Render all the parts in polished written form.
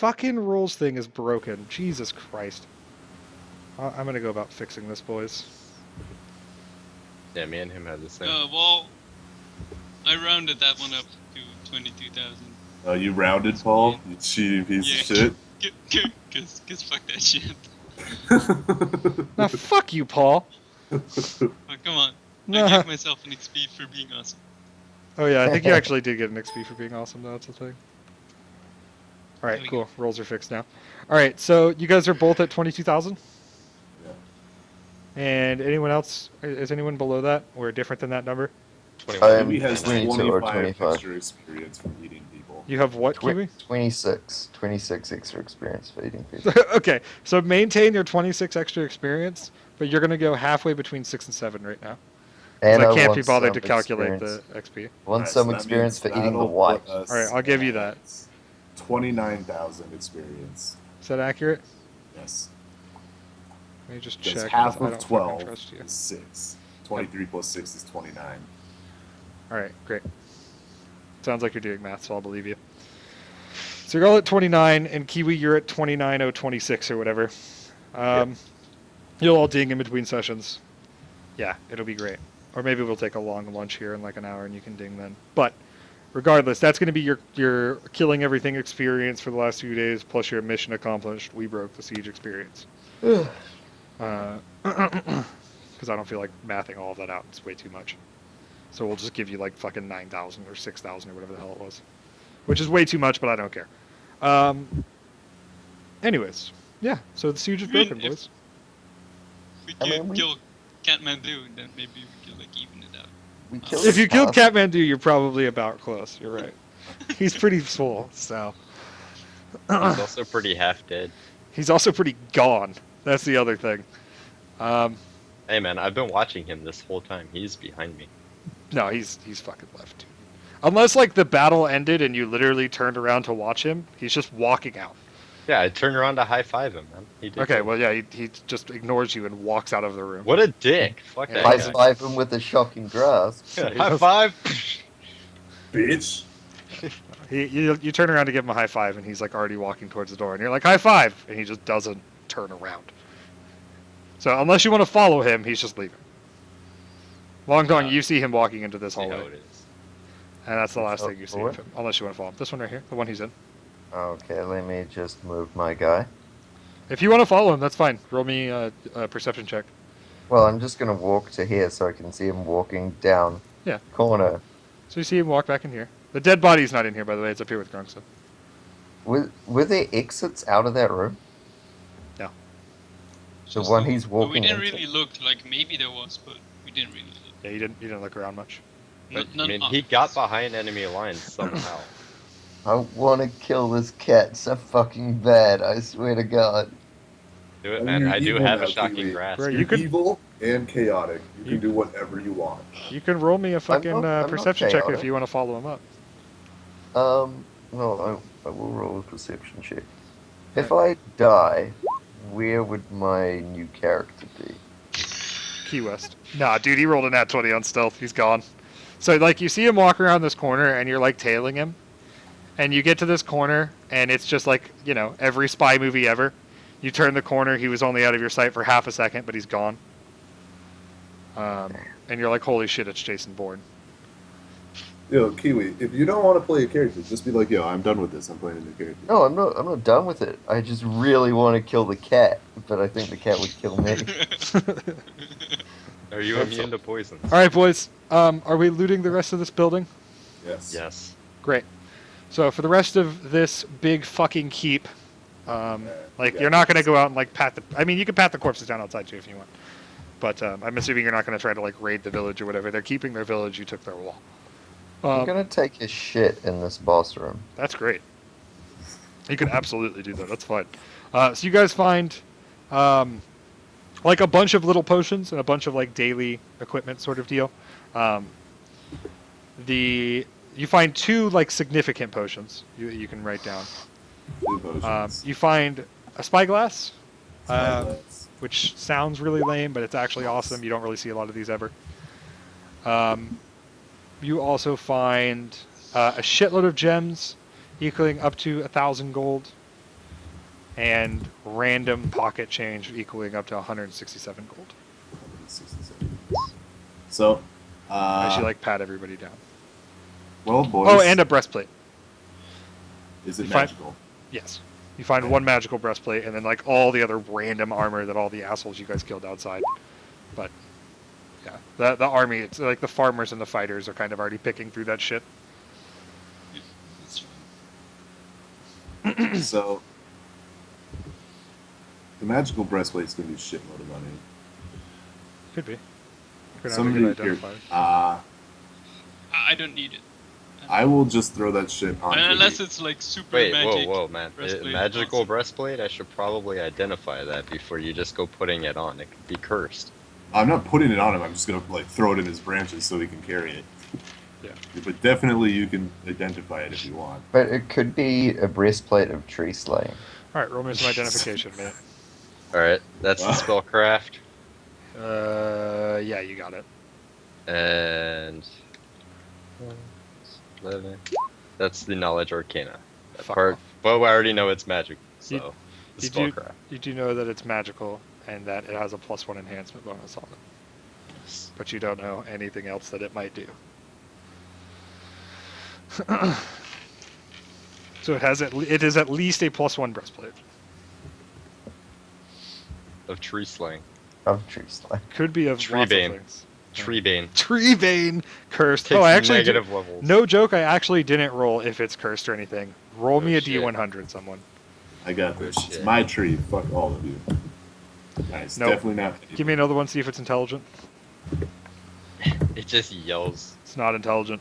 fucking rules thing is broken. Jesus Christ. I'm gonna go about fixing this, boys. Yeah, me and him had the same. Well, I rounded that one up to 22,000. You rounded, Paul? You cheating piece of shit? Cause fuck that shit. Now fuck you, Paul. Oh, come on. I gave myself an XP for being awesome. Oh yeah, I think you actually did get an XP for being awesome, though, that's the thing. Alright, cool. Rolls are fixed now. Alright, so you guys are both at 22,000? Yeah. And anyone else? Is anyone below that or different than that number? Kiwi has 22 or 25 extra experience from eating people. You have what, Kiwi? 26 extra experience for eating people. Okay, so maintain your 26 extra experience, but you're going to go halfway between 6 and 7 right now. And I can't be want bothered to some calculate experience. the XP. Want Alright, some so that experience for means eating the that'll white. put us Alright, I'll give you that. at 29,000 experience. Is that accurate? Yes. Let me just Because check. half 'cause I of don't fucking 12 trust you. is 6. 23 plus 6 is 29. Alright, great. Sounds like you're doing math, so I'll believe you. So you're all at 29, and Kiwi, you're at 29,026 or whatever. You'll all ding in between sessions. Yeah, it'll be great. Or maybe we'll take a long lunch here in like an hour and you can ding then. But regardless, that's going to be your killing everything experience for the last few days, plus your mission accomplished. We broke the siege experience. Because I don't feel like mathing all of that out. It's way too much. So we'll just give you like fucking 9,000 or 6,000 or whatever the hell it was. Which is way too much, but I don't care. Anyways, yeah, so the siege is broken, boys. If we kill Kathmandu, then maybe we can like even it out. If you killed Kathmandu, you're probably about close. You're right. He's pretty full, so. He's also pretty half dead. He's also pretty gone. That's the other thing. Hey man, I've been watching him this whole time. He's behind me. No, he's fucking left, dude. Unless like the battle ended and you literally turned around to watch him, he's just walking out. Yeah, I turned around to high five him, man. He did Okay, too. well yeah, he just ignores you and walks out of the room. What a dick! Fuck that High guy. five him with a shocking grasp. High five. Bitch! You turn around to give him a high five and he's like already walking towards the door and you're like high five and he just doesn't turn around. So unless you want to follow him, he's just leaving. Long gone, you see him walking into this See how hallway. it is. And that's the last thing you see Where? of him. Unless you want to follow him. This one right here, the one he's in. Okay, let me just move my guy. If you want to follow him, that's fine. Roll me a perception check. Well, I'm just gonna walk to here so I can see him walking down. Yeah. Corner. So you see him walk back in here. The dead body's not in here, by the way. It's up here with Grunkson. Were there exits out of that room? No. The one he's But we walking didn't into. really look, like maybe there was, but we didn't really look. Yeah, you didn't look around much. But, I None mean, of he us. got behind enemy lines somehow. I wanna kill this cat so fucking bad, I swear to God. Do it, And man. you're I do evil have now, a shocking Kiwi. grasp. Bro, You're you could- evil and chaotic. You You- can do whatever you want. You can roll me a fucking I'm not perception check if chaotic. you want to follow him up. Well, I will roll a perception check. If I die, where would my new character be? Key West. Nah, dude, he rolled a nat 20 on stealth. He's gone. So, like, you see him walk around this corner, and you're, like, tailing him. And you get to this corner, and it's just like, you know, every spy movie ever. You turn the corner, he was only out of your sight for half a second, but he's gone. And you're like, holy shit, it's Jason Bourne. Yo, Kiwi, if you don't want to play a character, just be like, yo, I'm done with this. I'm playing a new character. No, I'm not done with it. I just really want to kill the cat, but I think the cat would kill me. Are you immune to poisons? All right, boys. Are we looting the rest of this building? Yes. Yes. Great. So for the rest of this big fucking keep, like yeah. you're not gonna go out and like pat the. I mean, you can pat the corpses down outside too if you want, but I'm assuming you're not gonna try to like raid the village or whatever. They're keeping their village. You took their wall. I'm gonna take a shit in this boss room. That's great. You can absolutely do that. That's fine. So you guys find like a bunch of little potions and a bunch of like daily equipment sort of deal. You find two like significant potions you can write down. Two potions. You find a spyglass, Spyglass. which sounds really lame, but it's actually awesome. You don't really see a lot of these ever. You also find a shitload of gems equaling up to 1,000 gold. and random pocket change equaling up to 167 gold. 67. So, As you like pat everybody down. well, boys. Oh, and a breastplate. is it you find- magical? Yes. You find one magical breastplate, and then like all the other random armor that all the assholes you guys killed outside. But yeah, the army, it's like the farmers and the fighters are kind of already picking through that shit. Yeah, that's fine. So, the magical breastplate's gonna do shitload of money. Could be. Could have a Somebody good here. identifier. I don't need it. I will just throw that shit on. Unless Twiggy. it's like super Wait, magic. whoa, man. breastplate Magical awesome. breastplate? I should probably identify that before you just go putting it on. It could be cursed. I'm not putting it on him. I'm just gonna like throw it in his branches so he can carry it. Yeah. But definitely you can identify it if you want. But it could be a breastplate of tree slaying. All right, roll me some identification, man. Alright, that's the spellcraft. Yeah, you got it. And 11. That's the knowledge arcana. That Fuck part, off. but we already know it's magic, so You- the you do- spellcraft. You do know that it's magical and that it has a +1 enhancement bonus on it, but you don't know anything else that it might do. So it is at least a +1 breastplate. Of tree slaying. Of tree slaying. Could be of Tree lots bane. of things. Treebane. Treebane cursed. Takes Oh, I actually negative levels. no joke. I actually didn't roll if it's cursed or anything. Roll me Oh, a shit. D100, someone. I got this. Shit. It's my tree. Fuck all of you. Nice. Nope. Definitely not. Give me another one. See if it's intelligent. It just yells. It's not intelligent.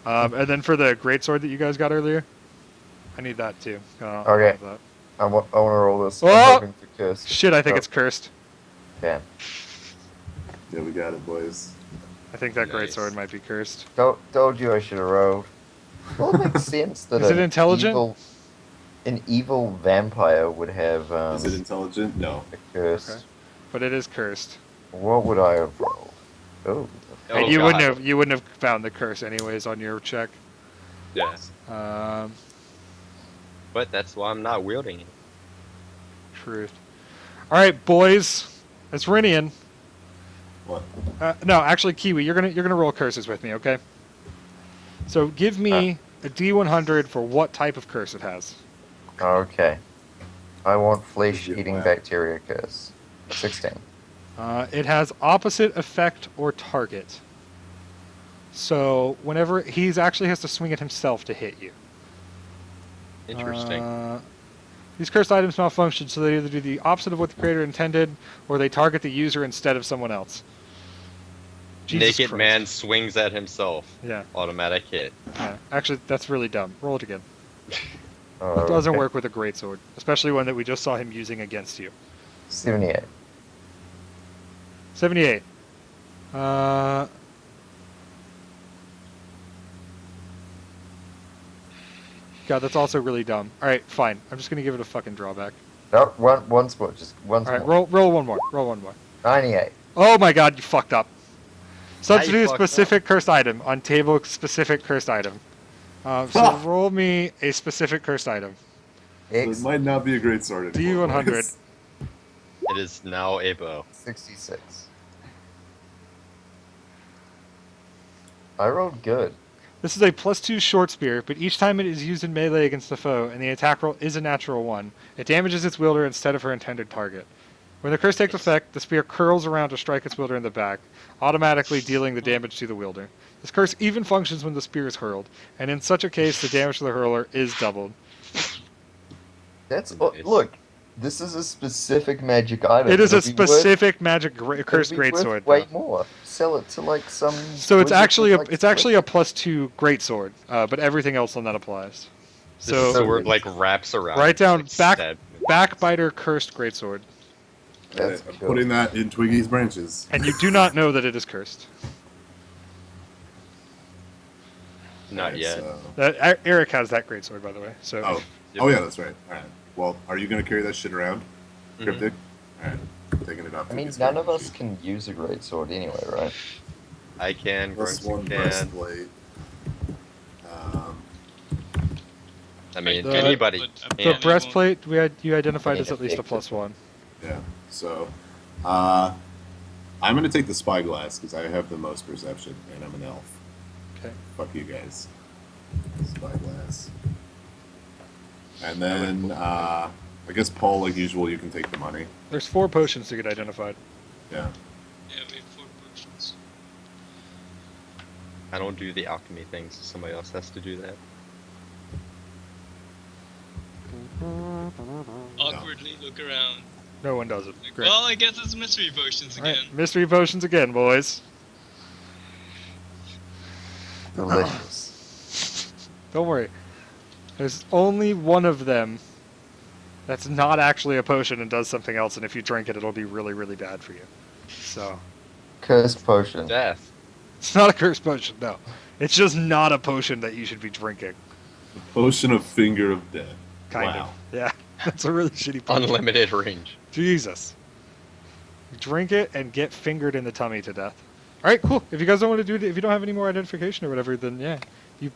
And then for the greatsword that you guys got earlier, I need that too. I'll Okay. have that. I want to roll this. Oh! I'm hoping for curse. Shit, I think Oh. it's cursed. Damn. Yeah, we got it, boys. I think that Nice. greatsword might be cursed. Told you I should have rolled. Well, it makes sense that Is it intelligent? An evil vampire would have Is it intelligent? No. a curse. Okay. But it is cursed. What would I have rolled? Oh, Oh, And you God. wouldn't have found the curse anyways on your check. Yeah. But that's why I'm not wielding it. Truth. All right, boys. It's Rinian. What? No, actually, Kiwi, you're gonna roll curses with me, okay? So give me a D100 for what type of curse it has. okay. I want Is it flesh-eating black? bacteria curse. 16. It has opposite effect or target. So whenever he's actually has to swing it himself to hit you. Interesting. These cursed items malfunction, so they either do the opposite of what the creator intended, or they target the user instead of someone else. Jesus Naked Christ. man swings at himself. Yeah, Automatic hit. yeah. Actually, that's really dumb. Roll it again. Oh, It doesn't okay. work with a greatsword, especially one that we just saw him using against you. 78. 78. God, that's also really dumb. All right, fine. I'm just gonna give it a fucking drawback. No, one spot, just one All right, spot. roll one more. Roll one more. 98. Oh my God, you fucked up. Substitute fucked specific cursed item on table specific cursed item. So roll me a specific cursed item. So it might not be a great sword anymore. D100. boys. It is now a bow. 66. I rolled good. This is a +2 short spear, but each time it is used in melee against a foe, and the attack roll is a natural 1, it damages its wielder instead of her intended target. When the curse takes effect, the spear curls around to strike its wielder in the back, automatically dealing the damage to the wielder. This curse even functions when the spear is hurled, and in such a case, the damage to the hurler is doubled. That's Nice. look. This is a specific magic item. It is a It'll be worth- specific magic it'll cursed be worth greatsword. Way though. more. Sell it to like some. So it's wizard actually with, a like, it's actually a +2 greatsword, but everything else on that applies. This So sword like wraps around. write down like, back- stab- backbiter cursed greatsword, That's I'm cool. putting that in Twiggy's branches. and you do not know that it is cursed. Not Alright, yet. so- Eric has that greatsword, by the way. So Oh. Yep. Oh yeah, that's right. All right. Well, are you gonna carry that shit around, Mhm. Cryptic? All right. Taking it off. I mean, Twiggy's none of branches. us can use a great sword anyway, right? I can. Plus Grunts one can. breastplate. I mean, The- anybody. but The apparently breastplate you identified I as need at to least a fix it. +1. Yeah. So, I'm gonna take the spyglass because I have the most perception, and I'm an elf. Okay. Fuck you guys. Spyglass. And then, I guess Paul, like usual, you can take the money. There's 4 potions to get identified. Yeah. Yeah, we have 4 potions. I don't do the alchemy things. Somebody else has to do that. Awkwardly look around. No one does it. Like, Great. well, I guess it's mystery potions All right, again. mystery potions again, boys. Delicious. Don't worry. There's only one of them that's not actually a potion and does something else, and if you drink it, it'll be really, really bad for you. So, Cursed potion. Death. it's not a cursed potion, no. It's just not a potion that you should be drinking. The potion of finger of death. Kind Wow. of. Yeah, that's a really shitty potion. Unlimited range. Jesus. You drink it and get fingered in the tummy to death. All right, cool. If you guys don't want to do it, if you don't have any more identification or whatever, then yeah,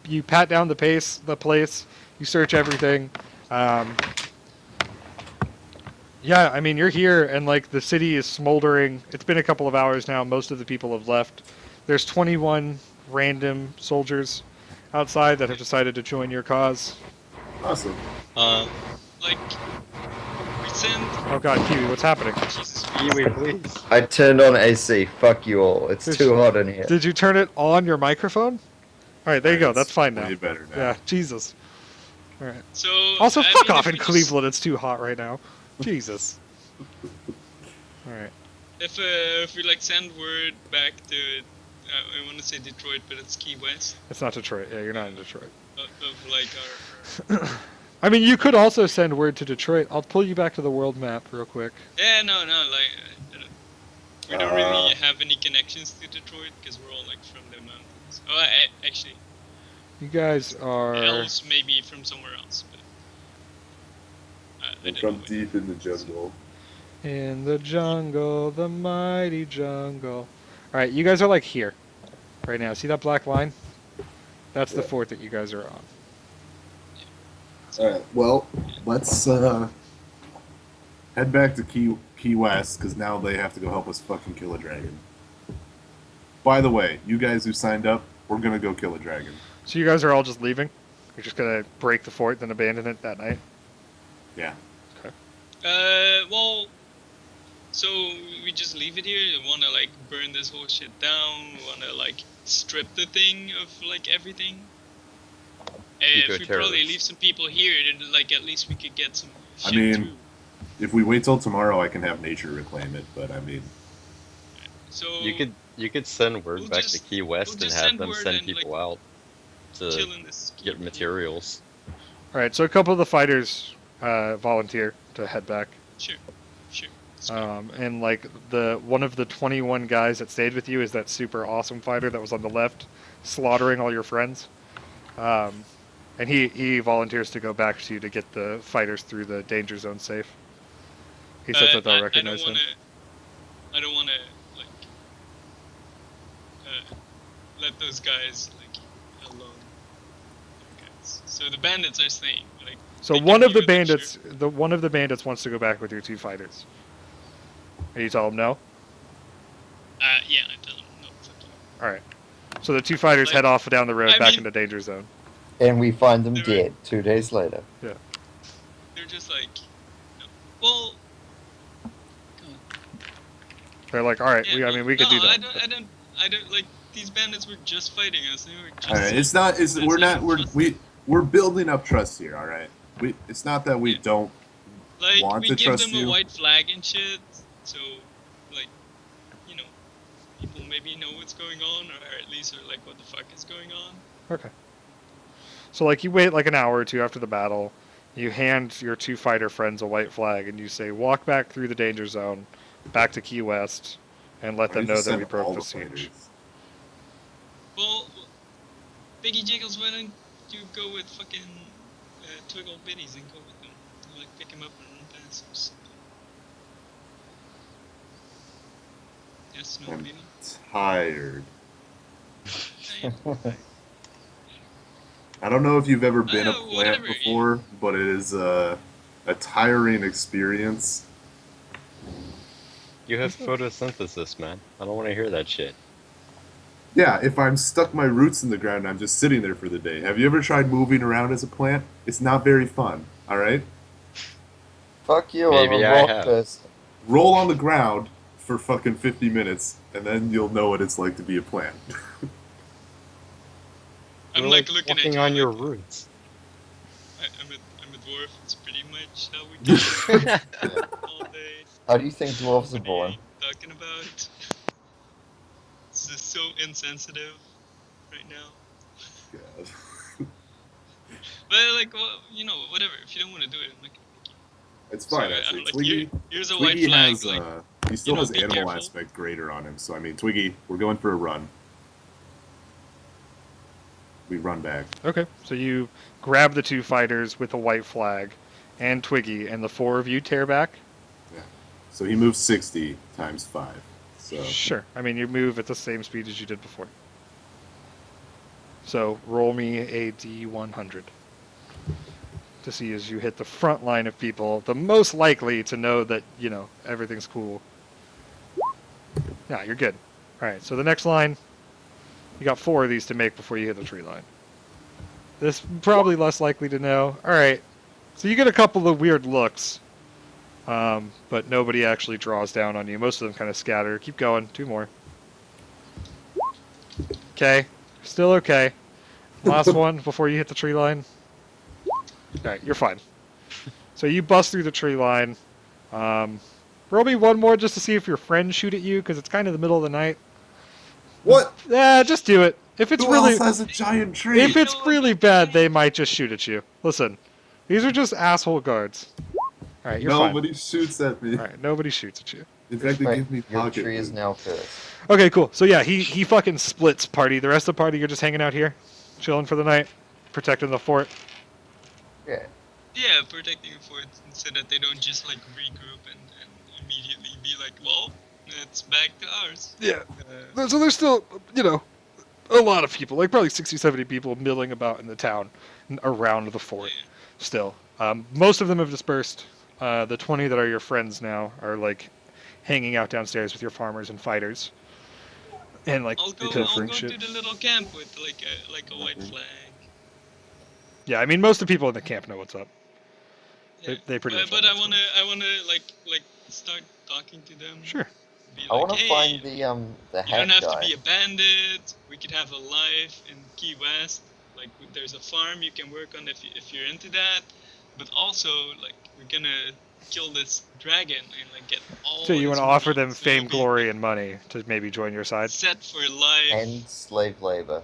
you pat down the place, you search everything. Yeah, I mean you're here and like the city is smoldering. It's been a couple of hours now. Most of the people have left. There's 21 random soldiers outside that have decided to join your cause. Awesome. Like, we send. Oh God, Kiwi, what's happening? Jesus Kiwi, please. I turned on AC. Fuck you all. It's too hot in here. Did you turn it on your microphone? All right, there you go. That's fine now. Way better now. Yeah, Jesus. All right. So. Also, I fuck mean, off if in we Cleveland. It's too hot right now. Jesus. All right. If we like send word back to, I want to say Detroit, but it's Key West It's not Detroit. Yeah, you're not in Detroit. of like our. I mean, you could also send word to Detroit. I'll pull you back to the world map real quick. Yeah, no, like we don't really have any connections to Detroit because we're all like from the mountains. Oh, actually, You guys are. elves maybe from somewhere else, but I We're don't from know. deep in the jungle. In the jungle, the mighty jungle. All right, you guys are like here, right now. See that black line? That's the Yeah. fort that you guys are on. Alright, well, let's head back to Key West, because now they have to go help us fucking kill a dragon. By the way, you guys who signed up, we're gonna go kill a dragon. So you guys are all just leaving? You're just gonna break the fort, then abandon it that night? Yeah. Well, so we just leave it here. We wanna like burn this whole shit down. We wanna like strip the thing of like everything. Eco If we probably terrorists. leave some people here, then like at least we could get some I shit mean, through. If we wait till tomorrow, I can have nature reclaim it, but I mean, So You could send word We'll back just- to Key West we'll and just have send them word send and, people like, out to chill in this. get materials. All right, so a couple of the fighters volunteer to head back. Sure. It's fine. And like one of the 21 guys that stayed with you is that super awesome fighter that was on the left, slaughtering all your friends. And he volunteers to go back to you to get the fighters through the danger zone safe. He says that they'll recognize him. I don't wanna like let those guys like alone. Guys. So the bandits are staying. Like, So they one give of the you an extra- bandits, one of the bandits wants to go back with your 2 fighters. And you tell him no. Yeah, I tell them no. Fuck you. All right. So the 2 fighters Like, head off down the road I back mean- into danger zone. And we find them They're- dead 2 days later. They're just like, no. Well. They're like, all right, Yeah, I mean, we could no, do that. I don't like these bandits were just fighting us. They were just. alright, it's not. It's That's we're not not. trust. We're building up trust here. All right. It's not that we Yeah. don't. Like want we to give trust them you. a white flag and shit, so like, you know, people maybe know what's going on, or at least are like, what the fuck is going on? Okay. So like you wait like an hour or 2 after the battle, you hand your 2 fighter friends a white flag, and you say, walk back through the danger zone, back to Key West, and let Why them don't you know that we send broke all the the siege. fighters? Well, Biggie Jiggles, why don't you go with fucking Twiggle Biddies and go with them? Like pick him up and run past or something. Yes, no, I'm maybe. tired. I don't know if you've ever been a Oh, plant whatever, before, but it is a tiring experience. You have photosynthesis, man. I don't want to hear that shit. Yeah, if I'm stuck my roots in the ground, I'm just sitting there for the day. Have you ever tried moving around as a plant? It's not very fun, alright? Fuck you, Maybe I'm a I rock have. person. Roll on the ground for fucking 50 minutes, and then you'll know what it's like to be a plant. I'm You're like looking at walking you on your like, roots. I'm a dwarf. It's pretty much how we do all day. How do you think dwarves are What are born? you talking about? This is so insensitive right now. God. But like, well, you know, whatever. If you don't want to do it, I'm not gonna make you. It's So fine, actually. I'm like, Twiggy, here's a white Twiggy flag. has, Like, he still has be animal careful. aspect greater on him, so I mean, Twiggy, we're going for a run. We run back. Okay, so you grab the 2 fighters with a white flag and Twiggy, and the 4 of you tear back? Yeah. So he moves 60 times 5. So Sure. I mean, you move at the same speed as you did before. So roll me a D100 to see as you hit the front line of people, the most likely to know that, you know, everything's cool. Yeah, you're good. All right, so the next line, you got 4 of these to make before you hit the tree line. This probably less likely to know. All right, so you get a couple of weird looks, but nobody actually draws down on you. Most of them kind of scatter. Keep going. 2 more. Okay, still okay. Last one before you hit the tree line. All right, you're fine. So you bust through the tree line. Roll me 1 more just to see if your friends shoot at you, because it's kind of the middle of the night. what? Yeah, just do it. If it's Who really, else has a giant tree? if it's No, I'm really not bad, doing they it. might just shoot at you. Listen, these are just asshole guards. All right, you're Nobody shoots at me. fine. All right, nobody shoots at you. In fact, they Right, give me your pocket tree is loot. now cursed. Okay, cool. So yeah, he fucking splits party. The rest of the party, you're just hanging out here, chilling for the night, protecting the fort. Yeah. Yeah, protecting the fort so that they don't just like regroup and immediately be like, well, it's back to ours. Yeah. Uh, So there's still, you know, a lot of people, like probably 60, 70 people milling about in the town around the fort yeah. still. Most of them have dispersed. The 20 that are your friends now are like hanging out downstairs with your farmers and fighters. And like I'll go pilfering to shit. the little camp with like a white flag. Yeah, I mean, most of the people in the camp know what's up. Yeah. They pretty much But know I what's wanna like start talking to them. Sure. Be I like, want to hey, find the you hat don't have guy. to be a bandit. We could have a life in Key West. Like there's a farm you can work on if you're into that. But also like we're gonna kill this dragon and like get all. So you want its to offer meat, them so fame, you'll be glory, and money to maybe join your side? set for life. And slave labor.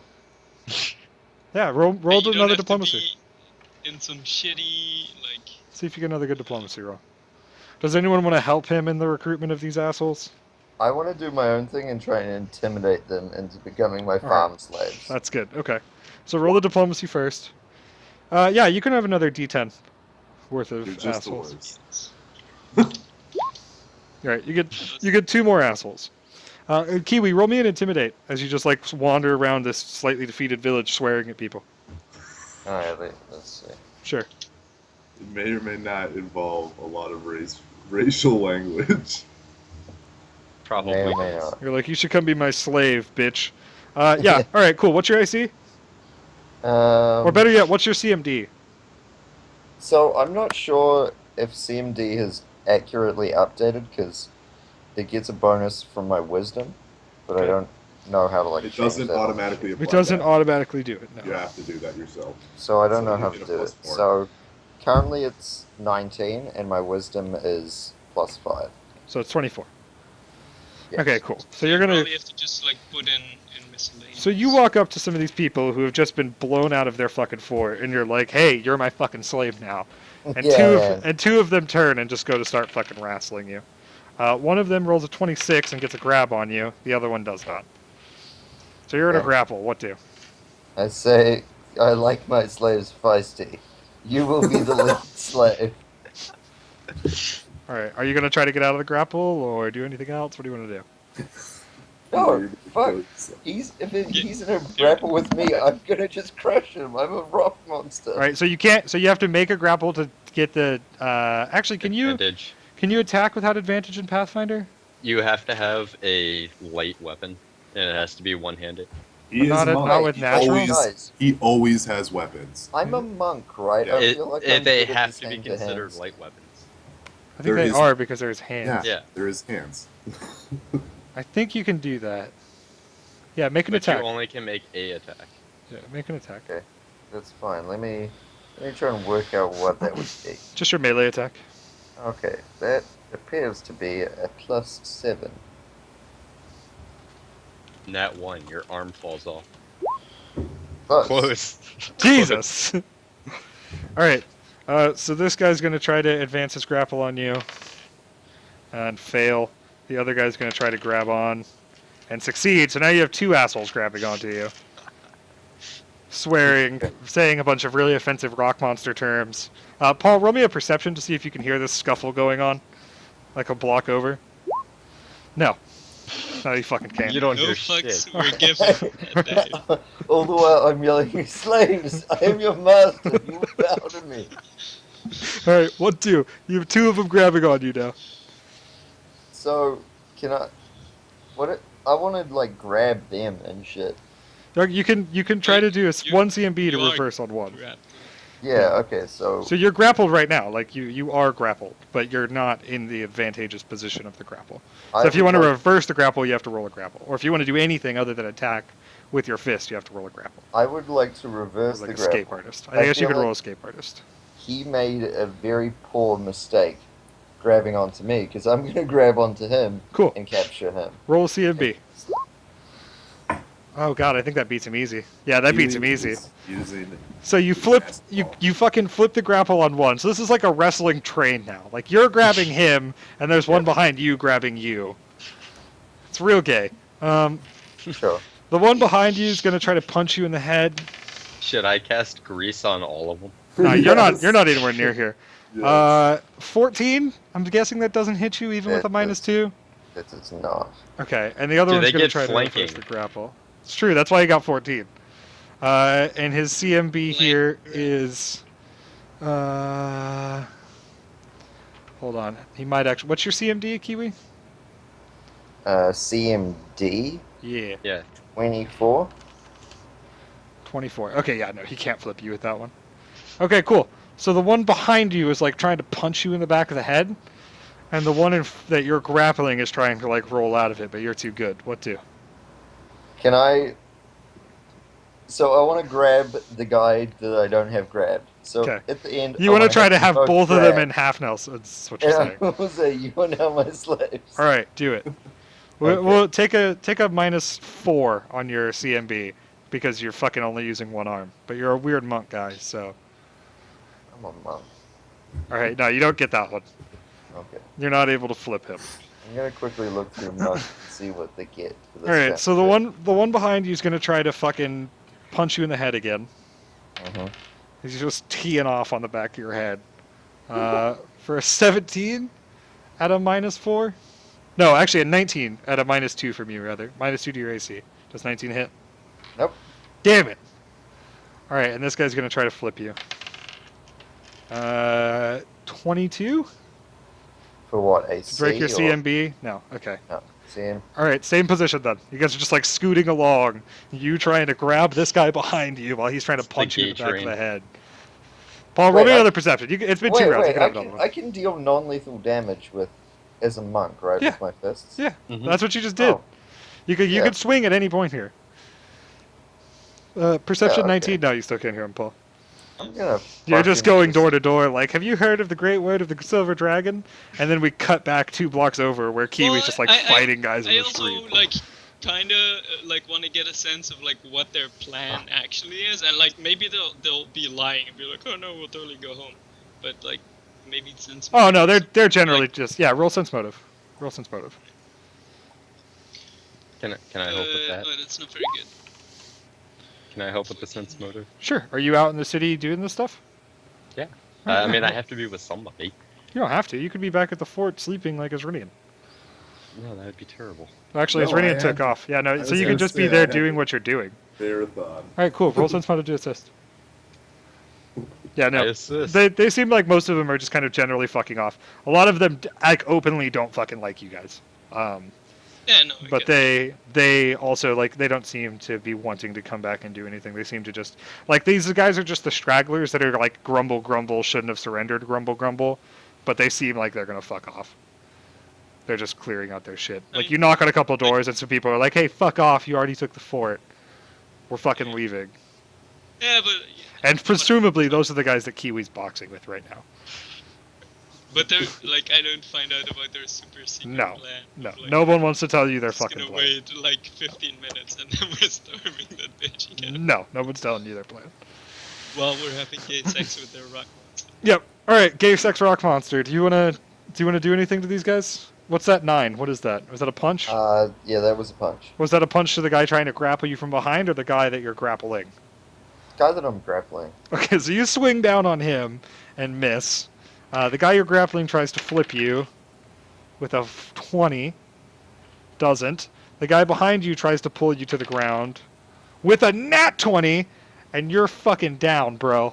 Yeah, roll But you don't another have diplomacy. to be in some shitty like. See if you get another good diplomacy roll. Does anyone want to help him in the recruitment of these assholes? I want to do my own thing and try and intimidate them into becoming my farm slaves. That's good. Okay. So roll the diplomacy first. Yeah, you can have another D10 worth of You're just the assholes. worst. All right, you get 2 more assholes. Kiwi, roll me an intimidate as you just like wander around this slightly defeated village, swearing at people. Alright, let's see. Sure. It may or may not involve a lot of racial language. Probably. May or may not. You're like, you should come be my slave, bitch. Yeah. All right. Cool. What's your AC? Or better yet, what's your CMD? So I'm not sure if CMD has accurately updated because it gets a bonus from my wisdom, but I Okay. don't know how to like It change doesn't that. automatically apply. It doesn't that. automatically do it. You No. have to do that yourself. So I don't So know you how get to a do plus it. 4. So currently it's 19 and my wisdom is +5. So it's 24. Yes. Okay. Cool. So you you're gonna. probably have to just like put in miscellaneous. So you walk up to some of these people who have just been blown out of their fucking fort, and you're like, "Hey, you're my fucking slave now." And Yeah, two of them turn and just go to start fucking wrestling you. One of them rolls a 26 and gets a grab on you. The other one does not. So you're in a Yeah. grapple. What do? I say I like my slaves feisty. You will be the lead slave. All right. Are you gonna try to get out of the grapple or do anything else? What do you want to do? No, fuck. He's in a grapple with me, I'm gonna just crush him. I'm a rock monster. All right, so you can't. So you have to make a grapple to get the. Actually, can you Advantage. attack without advantage in Pathfinder? You have to have a light weapon, and it has to be one-handed. He is Not a a- monk. not with He natural? Guys. he always has weapons. I'm a monk, right? Yeah. I feel like I'm They good at have this to be hand considered hands. light weapons. I think There they is- are because there's hands. Yeah, Yeah. there is hands. I think you can do that. Yeah, make an But attack. you only can make a attack. Yeah, make an attack. Okay, that's fine. Let me try and work out what that would be. Just your melee attack. Okay, that appears to be a +7. Nat 1, your arm falls off. Close. Close. Jesus. All right. So this guy's gonna try to advance his grapple on you, and fail. The other guy's gonna try to grab on, and succeed. So now you have two assholes grabbing onto you, swearing, saying a bunch of really offensive rock monster terms. Paul, roll me a perception to see if you can hear this scuffle going on, like a block over. No. No, you fucking can't. You don't No hear fucks shit. were given that day. All the while I'm yelling, slaves, I am your master, you bow to me. All right, 1, 2. You have two of them grabbing on you now. So, can I... I want to, like, grab them and shit. Doug, you can try to do a You- 1 CMB to you are reverse on one. Crap. Yeah, okay, so... So you're grappled right now, like you are grappled, but you're not in the advantageous position of the grapple. So if you want to reverse the grapple, you have to roll a grapple. Or if you want to do anything other than attack with your fist, you have to roll a grapple. I would like to reverse Like the escape grapple. artist. I I guess you feel could roll like- escape artist. He made a very poor mistake grabbing onto me, because I'm going to grab onto him Cool. and capture him. Roll a CMB. Oh god, I think that beats him easy. Yeah, that beats him easy. Using So you you fucking flip the grapple on one. So this is like a wrestling train now. Like you're grabbing him, and there's one behind you grabbing you. It's real gay. Sure. The one behind you is gonna try to punch you in the head. Should I cast grease on all of them? No, you're Yes. not anywhere near here. Yes. 14. I'm guessing that doesn't hit you even with a It -2. That is not. Okay, and the other Do one's they gonna get try to flanking? reverse the grapple. It's true. That's why he got 14. And his CMB here is. Hold on. He might actually. What's your CMD, Kiwi? CMD Yeah, Yeah. 24. 24. Okay, yeah, no, he can't flip you with that one. Okay, cool. So the one behind you is like trying to punch you in the back of the head, and the one that you're grappling is trying to like roll out of it, but you're too good. What do? Can I? So I want to grab the guy that I don't have grabbed. So Okay. at the end, You want to try to have both of them in half now. So that's what you're saying. And I will say, you are now my slaves. All right, do it. Okay. We'll take a -4 on your CMB because you're fucking only using one arm. But you're a weird monk guy, so. I'm a monk. All right, no, you don't get that one. Okay. You're not able to flip him. I'm gonna quickly look through monks and see what they get. For this All right, so the chapter. one behind you is gonna try to fucking punch you in the head again. Mhm. He's just teeing off on the back of your head. For a 17 at a -4. No, actually a 19 at a -2 from you, rather. -2 to your AC. Does 19 hit? Nope. Damn it. All right, and this guy's gonna try to flip you. 22 For what? to AC? break your or- CMB. No, okay. No. CM. All right, same position then. You guys are just like scooting along. You trying to grab this guy behind you while he's trying to It's the punch you in the gay back train. of the head. Paul, roll Wait, me I- another perception. It's been 2 rounds. You can have another one. I can deal non-lethal damage as a monk, right? Yeah. With my fists. Yeah, Mhm. that's what you just did. Oh. You Yeah. could swing at any point here. Perception Yeah, okay. 19. No, you still can't hear him, Paul. I'm gonna. You're just fucking going door to door, like, have you heard of the great word of the silver dragon? And then we cut back 2 blocks over where Kiwi's Well, just like I- fighting guys in I the also street. like kind of like want to get a sense of like what their plan actually is, and like maybe they'll be lying and be like, oh no, we'll totally go home, but like maybe since Oh no, they're generally just roll sense motive. Roll sense motive. Can I help with that? oh, that's not very good. Can I help with the sense motive? Sure. Are you out in the city doing this stuff? Yeah. I mean, I have to be with somebody. You don't have to. You could be back at the fort sleeping like Asridian. No, that would be terrible. Actually, his No, I radiant had took to- off. Yeah, no. I So was you gonna can just say, be I there had doing to- what you're doing. Fair thought. All right, cool. Roll sense motive to assist. Yeah, I no. assist. They seem like most of them are just kind of generally fucking off. A lot of them like openly don't fucking like you guys. Yeah, no. I But get they also like they don't seem to be wanting to come back and do anything. They seem to just like these guys are just the stragglers that are like grumble grumble shouldn't have surrendered grumble grumble, but they seem like they're gonna fuck off. They're just clearing out their shit. Like you knock on a couple doors and some people are like, "Hey, fuck off! You already took the fort. We're fucking leaving." Yeah, but And presumably those are the guys that Kiwi's boxing with right now. but they're like I don't find out about their super secret No, plan. no, Like, no one wants to tell you their just fucking gonna plan. wait like 15 minutes and then we're storming that bitch again. No, no one's telling you their plan. While we're having gay sex with their rock monster. Yep. All right, gay sex rock monster. Do you wanna do anything to these guys? What's that 9? What is that? Was that a punch? Yeah, that was a punch. Was that a punch to the guy trying to grapple you from behind, or the guy that you're grappling? Guy that I'm grappling. Okay, so you swing down on him and miss. The guy you're grappling tries to flip you with a 20. Doesn't. The guy behind you tries to pull you to the ground with a nat 20, and you're fucking down, bro.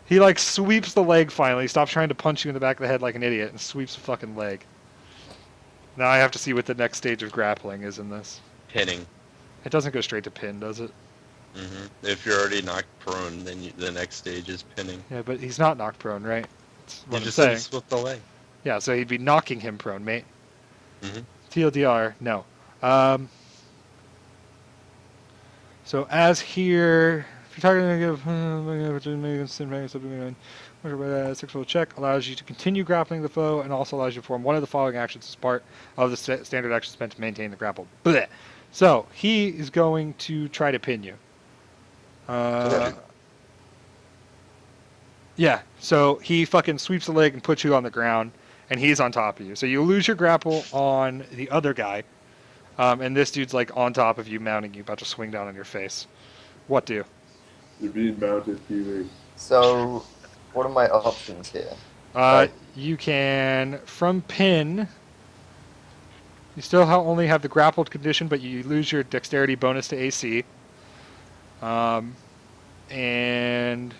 He like sweeps the leg finally, stops trying to punch you in the back of the head like an idiot, and sweeps the fucking leg. Now I have to see what the next stage of grappling is in this. Pinning. It doesn't go straight to pin, does it? If you're already knocked prone, then the next stage is pinning. Yeah, but he's not knocked prone, right? That's what You I'm just saying. said split the leg. Yeah, so he'd be knocking him prone, mate. Mhm. TLDR, no. So as here, if you're talking successful check allows you to continue grappling the foe and also allows you to perform one of the following actions as part of the standard action spent to maintain the grapple. Blech. So he is going to try to pin you. Yeah, so he fucking sweeps the leg and puts you on the ground, and he's on top of you. So you lose your grapple on the other guy, and this dude's like on top of you, mounting you, about to swing down on your face. What do? They're being mounted, Kiwi. So, what are my options here? Right. You can, from pin, you still only have the grappled condition, but you lose your dexterity bonus to AC. And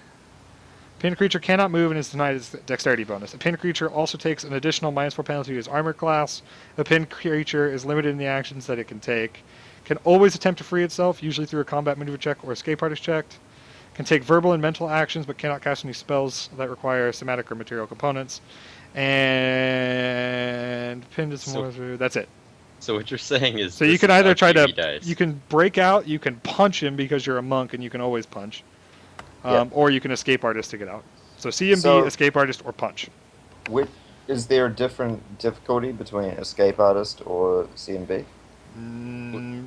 pinned creature cannot move and is denied its dexterity bonus. A pinned creature also takes an additional -4 penalty to its armor class. A pinned creature is limited in the actions that it can take. Can always attempt to free itself, usually through a combat maneuver check or escape artist check. Can take verbal and mental actions, but cannot cast any spells that require somatic or material components. And pinned is more. That's it. So what you're saying is. So you this can is either how try to, Kiwi dies. you can break out, you can punch him because you're a monk and you can always punch, or you can escape artist to get out. So CMB, So- escape artist, or punch. Is there a different difficulty between escape artist or CMB?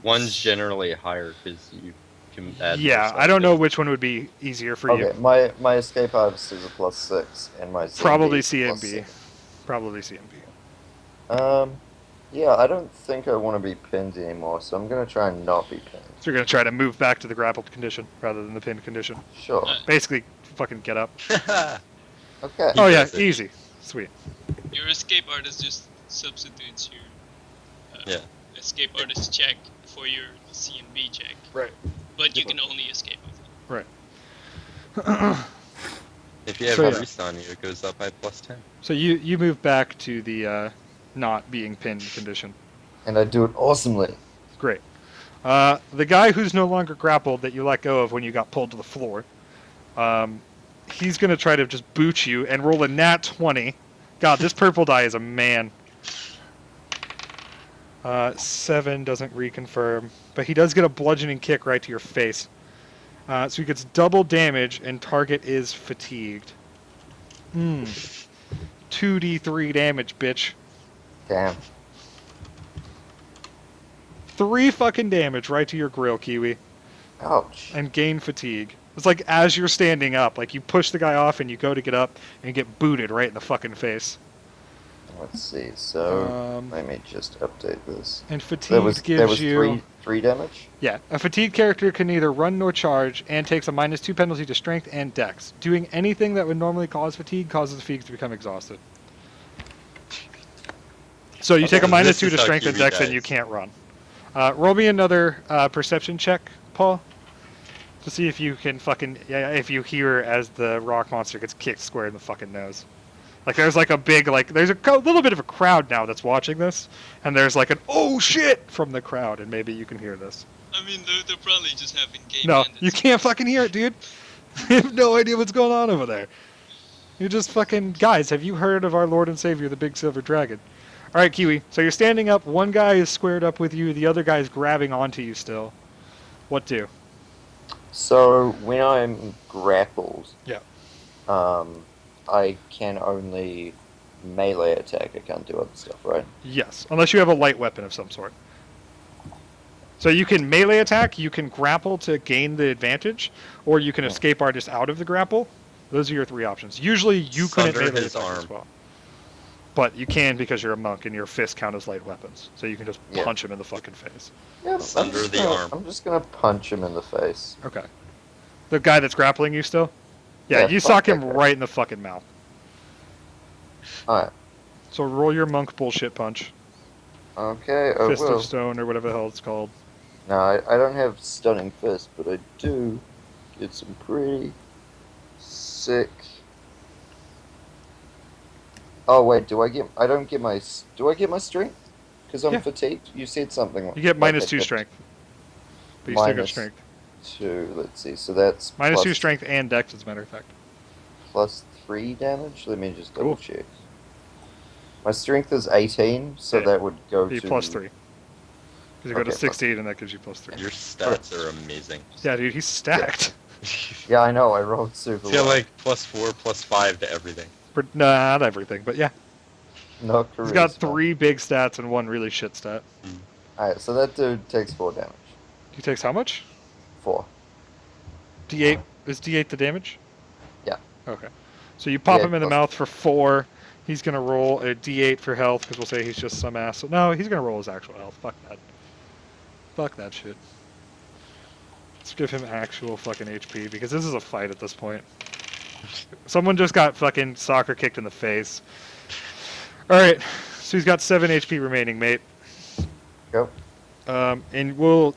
One's generally higher because you can add. more Yeah, stuff I don't to know it. which one would be easier for Okay, you. my escape artist is a +6, and my CMB Probably is CMB. +7. Probably CMB. Yeah, I don't think I want to be pinned anymore, so I'm gonna try and not be pinned. So you're gonna try to move back to the grappled condition rather than the pinned condition. Sure. Basically, fucking get up. Okay. Oh yeah, does it. easy, sweet. Your escape artist just substitutes your Yeah. escape artist check for your CMB check. Right. But you can only escape with it. Right. If you have So, a yeah. rest on you, it goes up by +10. So you move back to the not being pinned condition. And I do it awesomely. Great. The guy who's no longer grappled that you let go of when you got pulled to the floor, he's going to try to just boot you and roll a nat 20. God, this purple die is a man. 7 doesn't reconfirm, but he does get a bludgeoning kick right to your face. So he gets double damage, and target is fatigued. 2d3 damage, bitch. Damn. 3 fucking damage right to your grill, Kiwi. Ouch. And gain fatigue. It's like as you're standing up, like you push the guy off and you go to get up and you get booted right in the fucking face. Let's see. So let me just update this. And fatigue There was gives you three damage. yeah. A fatigued character can neither run nor charge and takes a -2 penalty to strength and dex. Doing anything that would normally cause fatigue causes the fatigue to become exhausted. So you take a Okay. minus This 2 is to how strength and Kiwi dex, and you dies. can't run. Roll me another perception check, Paul, to see if you can fucking if you hear as the rock monster gets kicked square in the fucking nose. Like there's like a big there's a little bit of a crowd now that's watching this, and there's like an oh shit from the crowd, and maybe you can hear this. I mean, they're probably just having gay No, bandits. you can't fucking hear it, dude. You have no idea what's going on over there. You're just fucking guys. Have you heard of our Lord and Savior, the Big Silver Dragon? All right, Kiwi. So you're standing up. One guy is squared up with you. The other guy is grabbing onto you still. What do? So when I'm grappled, Yeah. I can only melee attack. I can't do other stuff, right? Yes, unless you have a light weapon of some sort. So you can melee attack, you can grapple to gain the advantage, or you can escape artist out of the grapple. Those are your three options. Usually you couldn't Sunder melee his attack arm. as well. But you can because you're a monk and your fists count as light weapons. So you can just Yeah. punch him in the fucking face. Yeah, Under the arm. I'm just gonna punch him in the face. Okay. The guy that's grappling you still? Yeah, Yeah, you fuck sock him that guy. right in the fucking mouth. Alright. So roll your monk bullshit punch. Okay, I Fist will. of stone or whatever the hell it's called. No, I don't have stunning fist, but I do get some pretty sick. Oh wait, do I get? I don't get my. Do I get my strength? Because I'm Yeah. fatigued. You said something. You get like minus I 2 get strength. But you still get Minus strength. 2. Let's see. So that's Minus 2 plus- strength and dex, as a matter of fact. plus 3 damage. Let me just double Cool. check. My strength is 18, so Yeah. that would go Be to plus 3. Because you go to Okay, plus- 16 and that gives you plus 3. Your stats are amazing. Yeah, dude, he's stacked. Yeah, I know. I rolled super I feel well. like +4, +5 to everything. Nah, not everything, but yeah. No He's got charisma. 3 big stats and 1 really shit stat. Alright, so that dude takes 4 damage. He takes how much? 4. D8. Is D8 the damage? Yeah. Okay. So you pop Yeah, him in the plus- mouth for 4. He's going to roll a D8 for health because we'll say he's just some ass. No, he's going to roll his actual health. Fuck that. Fuck that shit. Let's give him actual fucking HP because this is a fight at this point. Someone just got fucking soccer kicked in the face. Alright, so he's got 7 HP remaining, mate. Go. And we'll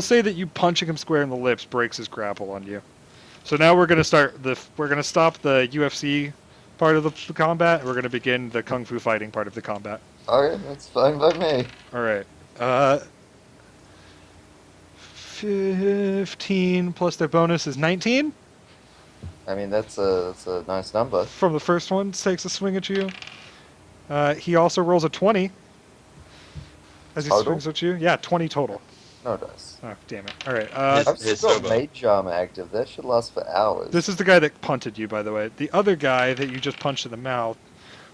say that you punching him square in the lips breaks his grapple on you. So now we're gonna stop the UFC part of the combat. And we're gonna begin the kung fu fighting part of the combat. Okay, that's fine by me. All right. 15 plus their bonus is 19 I mean, that's a nice number. from the first one. Takes a swing at you. He also rolls a 20 as he Total? swings at you. Yeah, 20 total. No dice. Oh, damn it. All right. I've His still got Sobo. mage armor active. That should last for hours. This is the guy that punted you, by the way. The other guy that you just punched in the mouth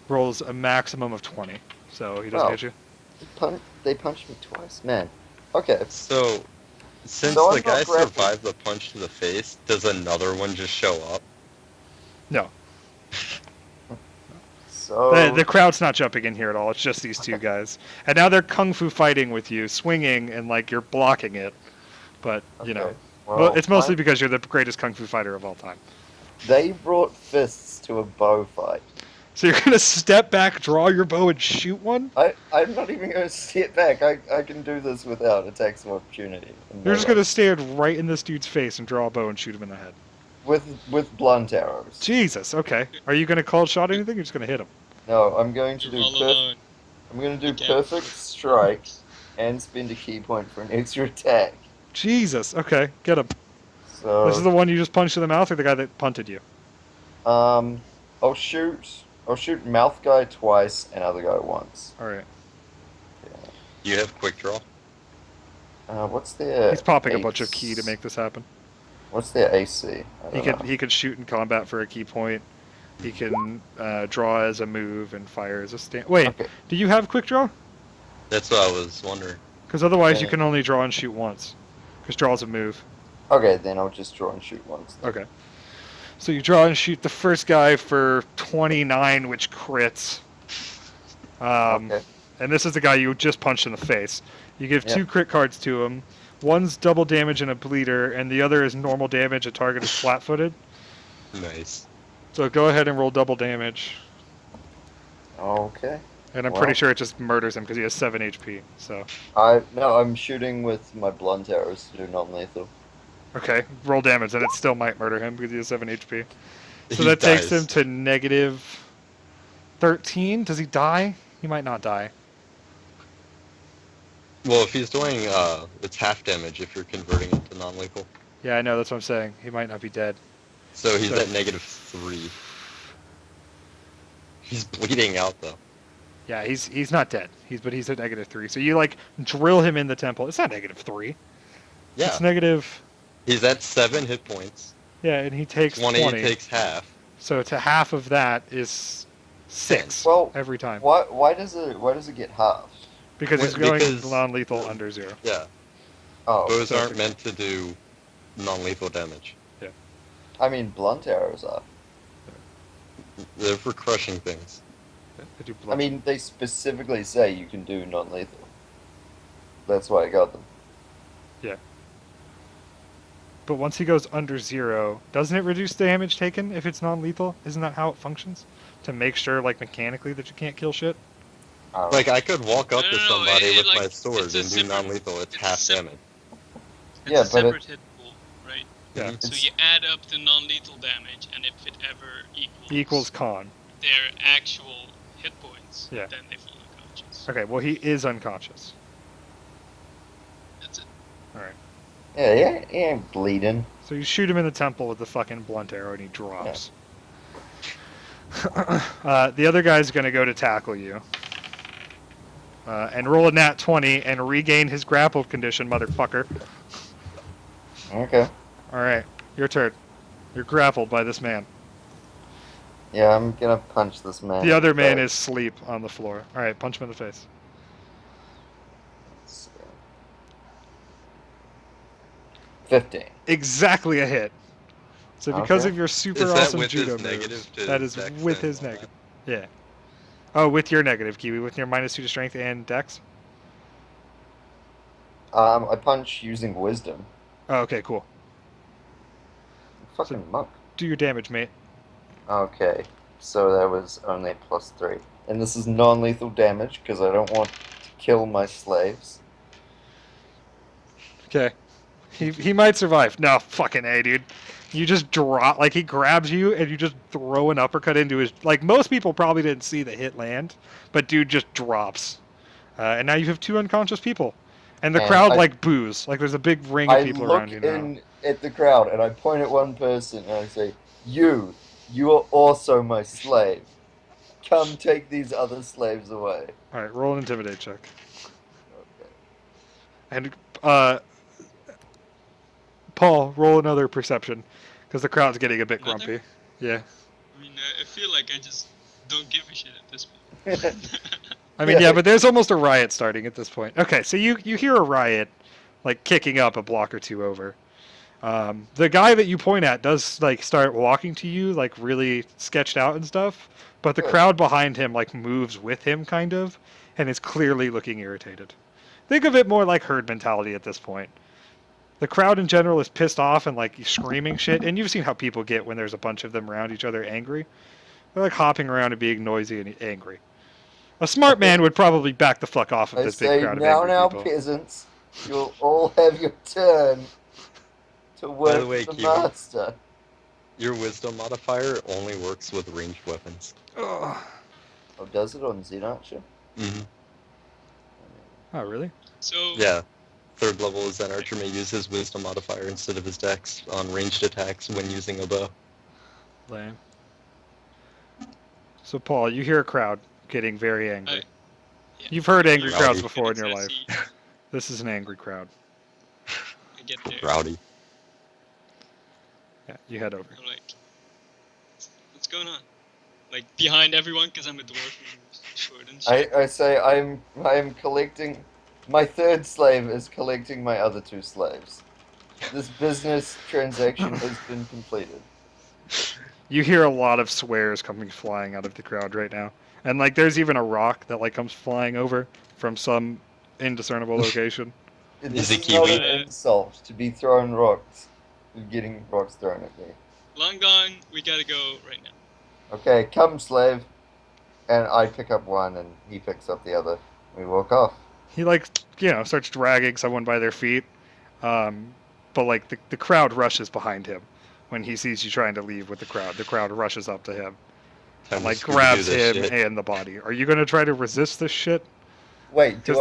rolls a maximum of 20, so he doesn't Oh. hit you. They punched me twice, man. Okay. So, since So I'm the guy not grappled. survived the punch to the face, does another one just show up? No, So the crowd's not jumping in here at all. It's just these two guys, and now they're kung fu fighting with you, swinging, and like you're blocking it. But you know, okay. well, it's mostly I- because you're the greatest kung fu fighter of all time. they brought fists to a bow fight. So you're gonna step back, draw your bow, and shoot one. I'm not even going to step back. I can do this without attacks of opportunity. You're just gonna stare right in this dude's face and draw a bow and shoot him in the head. with blunt arrows. Jesus. Okay. Are you gonna call shot anything? You're just gonna hit him. No, I'm going to You're do all alone. I'm going to do Okay. perfect strike and spend a key point for an extra attack. Jesus. Okay. Get him. So This is the one you just punched in the mouth, or the guy that punted you? I'll shoot mouth guy twice and other guy once. All right. You have quick draw? What's their He's popping a bunch of AC? key to make this happen. What's their AC? I don't know. He could shoot in combat for a key point. He can draw as a move and fire as a stand. Wait, Okay. do you have quick draw? That's what I was wondering. Because otherwise you Yeah. can only draw and shoot once. Because draw is a move. Okay, then I'll just draw and shoot once. Okay. So you draw and shoot the first guy for 29, which crits. Okay. And this is the guy you just punched in the face. You give Yeah. 2 crit cards to him. One's double damage and a bleeder, and the other is normal damage. A target is flat-footed. Nice. So go ahead and roll double damage. Okay. And I'm Wow. pretty sure it just murders him because he has 7 HP. So, I'm shooting with my blunt arrows to do non-lethal. okay, roll damage, and it still might murder him because he has 7 HP. So He that takes him dies. to negative 13. Does he die? He might not die. Well, if he's doing, it's half damage if you're converting it to non-lethal. Yeah, I know. That's what I'm saying. He might not be dead. So he's So- at -3. He's bleeding out though. Yeah, he's not dead. But he's at negative 3. So you like drill him in the temple. It's not negative 3. Yeah. It's negative. He's at 7 hit points. Yeah, and he takes 20 20. takes half. So to half of that is 6 Well, every time. Why does it get halved? Because he's Well, going because- non-lethal under 0. Yeah. Oh, Those so- aren't meant to do non-lethal damage. I mean blunt arrows are. They're for crushing things. They do I blood. mean, they specifically say you can do non-lethal. That's why I got them. But once he goes under 0, doesn't it reduce damage taken if it's non-lethal? Isn't that how it functions? To make sure, like, mechanically that you can't kill shit? I don't Like, I could walk up No, to no, no, somebody it, with like, my it's sword a and do separate- non-lethal. It's it's half sep- damage. It's Yeah, a but separate hit pool, right? Yeah. Mhm. So It's- you add up the non-lethal damage, and if it ever Equals con. their actual hit points, Yeah. then they fall unconscious. Okay, well, he is unconscious. That's it. Alright. Yeah, he ain't bleeding. So you shoot him in the temple with the fucking blunt arrow and he drops. The other guy's going to go to tackle you. And roll a nat 20 and regain his grappled condition, motherfucker. Okay. Alright, your turn. You're grappled by this man. Yeah, I'm gonna punch this man. The other man But- is asleep on the floor. Alright, punch him in the face. 15. Exactly a hit. So because Okay. of your super Is that awesome with his judo moves, negative to that is dex with and his all that? negative. Yeah. Oh, with your negative, Kiwi, with your -2 to strength and dex? I punch using wisdom. Oh, okay, cool. Fucking monk. Do your damage, mate. Okay, so that was only +3. And this is non-lethal damage because I don't want to kill my slaves. Okay. He might survive. No, fucking A, dude. You just drop, like, he grabs you and you just throw an uppercut into his. Like, most people probably didn't see the hit land, but dude just drops. And now you have 2 unconscious people. And the And crowd, I- like, boos. Like, there's a big ring of I people look around you now. in at the crowd and I point at one person and I say, you are also my slave. Come take these other slaves away. Alright, roll an intimidate check. Okay. And, Paul, roll another perception. Because the crowd's getting a bit Another? grumpy. Yeah. I mean, I feel like I just don't give a shit at this point. I mean, Yeah. yeah, but there's almost a riot starting at this point. Okay, so you hear a riot, like, kicking up a block or 2 over. The guy that you point at does, like, start walking to you, like, really sketched out and stuff, but the Good. crowd behind him, like, moves with him, kind of, and is clearly looking irritated. Think of it more like herd mentality at this point. The crowd in general is pissed off and, like, screaming shit, and you've seen how people get when there's a bunch of them around each other angry. They're, like, hopping around and being noisy and angry. A smart man would probably back the fuck off of I this big say, crowd of now, angry people. peasants, you'll all have your turn to work way, for the Kiwi. master. Your wisdom modifier only works with ranged weapons. Ugh. Oh, does it on Zen Archer? Mm-hmm. Oh, really? So Yeah. 3rd level Zen Archer may use his wisdom modifier instead of his dex on ranged attacks when using a bow. Lame. So, Paul, you hear a crowd getting very angry. yeah. You've heard angry Rowdy. crowds before in your It's life. messy. This is an angry crowd. I get there. Rowdy. Yeah, you head over. I'm like, what's going on? Like behind everyone, because I'm a dwarf and short and shit. I say I'm collecting. My 3rd slave is collecting my other 2 slaves. This business transaction has been completed. You hear a lot of swears coming flying out of the crowd right now. And, like, there's even a rock that, like, comes flying over from some indiscernible location. This it is not Kiwi? an insult to be throwing rocks. Getting rocks thrown at me. Long gone, we gotta go right now. Okay, come, slave. And I pick up one, and he picks up the other. We walk off. He like starts dragging someone by their feet, but like the crowd rushes behind him when he sees you trying to leave with the crowd. The crowd rushes up to him Time and to like Scooby-Doo grabs this him shit. and the body. Are you gonna try to resist this shit? Wait, Just-